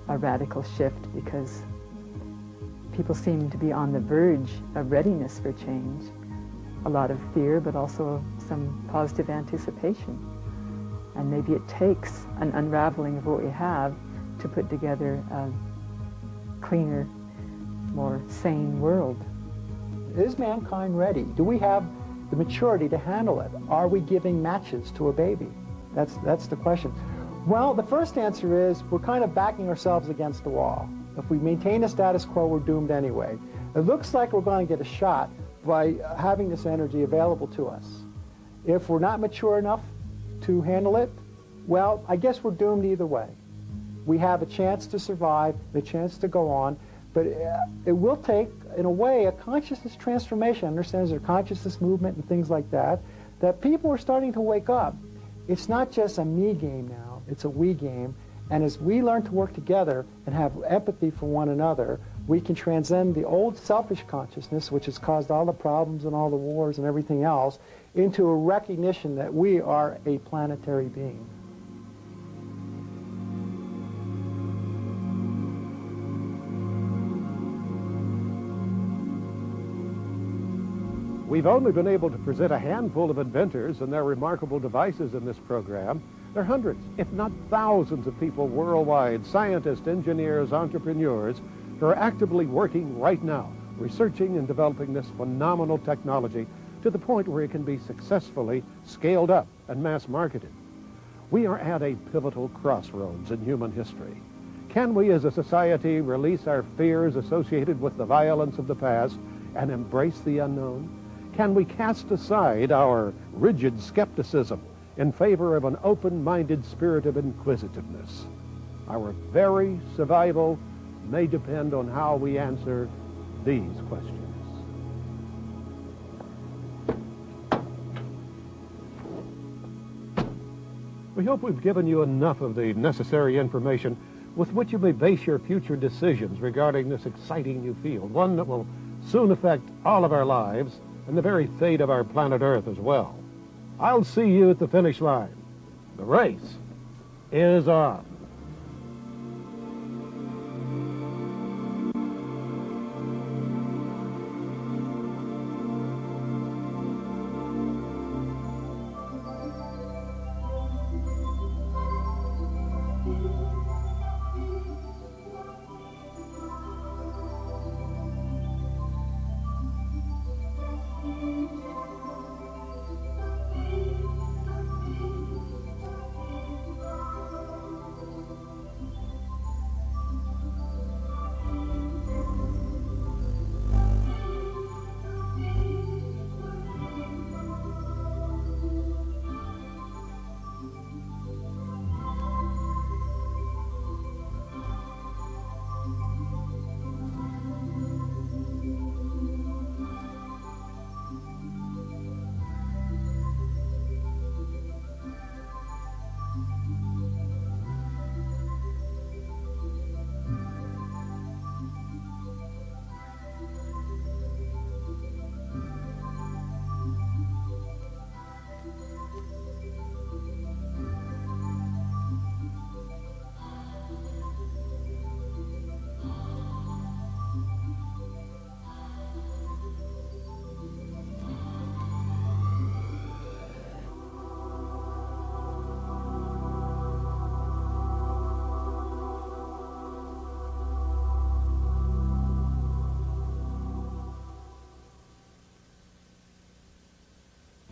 a radical shift because people seem to be on the verge of readiness for change. A lot of fear, but also some positive anticipation. And maybe it takes an unraveling of what we have to put together a cleaner, more sane world. Is mankind ready? Do we have the maturity to handle it? Are we giving matches to a baby? That's the question. Well, the first answer is we're kind of backing ourselves against the wall. If we maintain a status quo, we're doomed anyway. It looks like we're going to get a shot by having this energy available to us. If we're not mature enough to handle it, well, I guess we're doomed either way. We have a chance to survive, a chance to go on, but it will take, in a way, a consciousness transformation. Understands their consciousness movement and things like that, that people are starting to wake up. It's not just a me game now, it's a we game. And as we learn to work together and have empathy for one another, we can transcend the old selfish consciousness, which has caused all the problems and all the wars and everything else, into a recognition that we are a planetary being. We've only been able to present a handful of inventors and their remarkable devices in this program. There are hundreds, if not thousands of people worldwide, scientists, engineers, entrepreneurs, who are actively working right now, researching and developing this phenomenal technology to the point where it can be successfully scaled up and mass marketed. We are at a pivotal crossroads in human history. Can we as a society release our fears associated with the violence of the past and embrace the unknown? Can we cast aside our rigid skepticism in favor of an open-minded spirit of inquisitiveness? Our very survival may depend on how we answer these questions. We hope we've given you enough of the necessary information with which you may base your future decisions regarding this exciting new field, one that will soon affect all of our lives and the very fate of our planet Earth as well. I'll see you at the finish line. The race is on.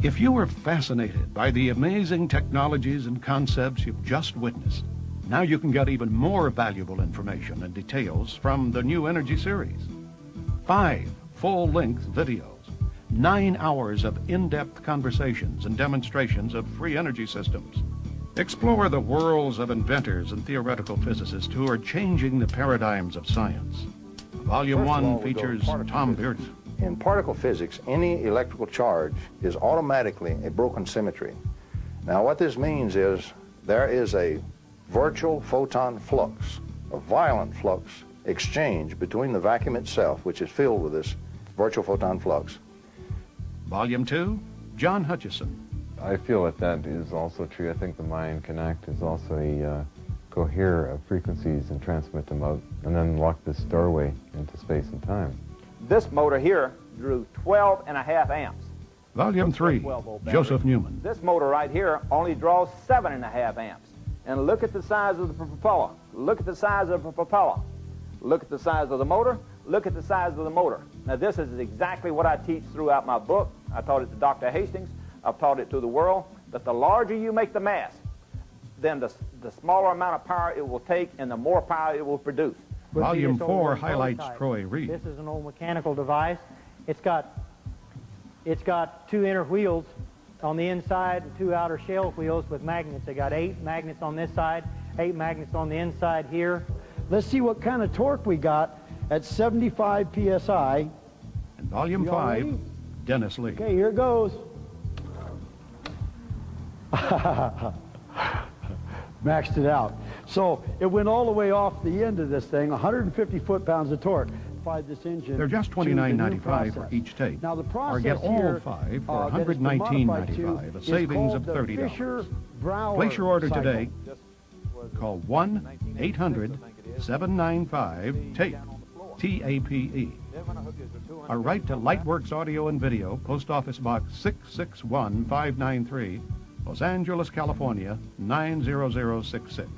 If you were fascinated by the amazing technologies and concepts you've just witnessed, now you can get even more valuable information and details from the new Energy series. 5 full-length videos, 9 hours of in-depth conversations and demonstrations of free energy systems. Explore the worlds of inventors and theoretical physicists who are changing the paradigms of science. Volume 1 features Tom Bearden. In particle physics, any electrical charge is automatically a broken symmetry. Now what this means is there is a virtual photon flux, a violent flux exchange between the vacuum itself, which is filled with this virtual photon flux. Volume 2, John Hutchison. I feel that is also true. I think the mind can act as also a cohere of frequencies and transmit them out, and then lock this doorway into space and time. This motor here drew 12.5 amps. Volume 3, Joseph Newman. This motor right here only draws 7.5 amps. And look at the size of the propeller. Look at the size of the propeller. Look at the size of the motor. Look at the size of the motor. Now this is exactly what I teach throughout my book. I taught it to Dr. Hastings. I've taught it to the world, that the larger you make the mass, then the smaller amount of power it will take and the more power it will produce. Volume 4 highlights Troy Reed. This is an old mechanical device. It's got 2 inner wheels on the inside and 2 outer shell wheels with magnets. They got 8 magnets on this side, 8 magnets on the inside here. Let's see what kind of torque we got at 75 psi. And Volume 5, Dennis Lee. Okay, here it goes. Maxed it out. So it went all the way off the end of this thing, 150 foot-pounds of torque. This engine. They're just $29.95 for each tape. Now the process or get all here, 5 for $119.95, a savings of $30. Place your order today. Call 1-800-795-TAPE, T-A-P-E. Or write to Lightworks Audio and Video, Post Office Box 661593, Los Angeles, California, 90066.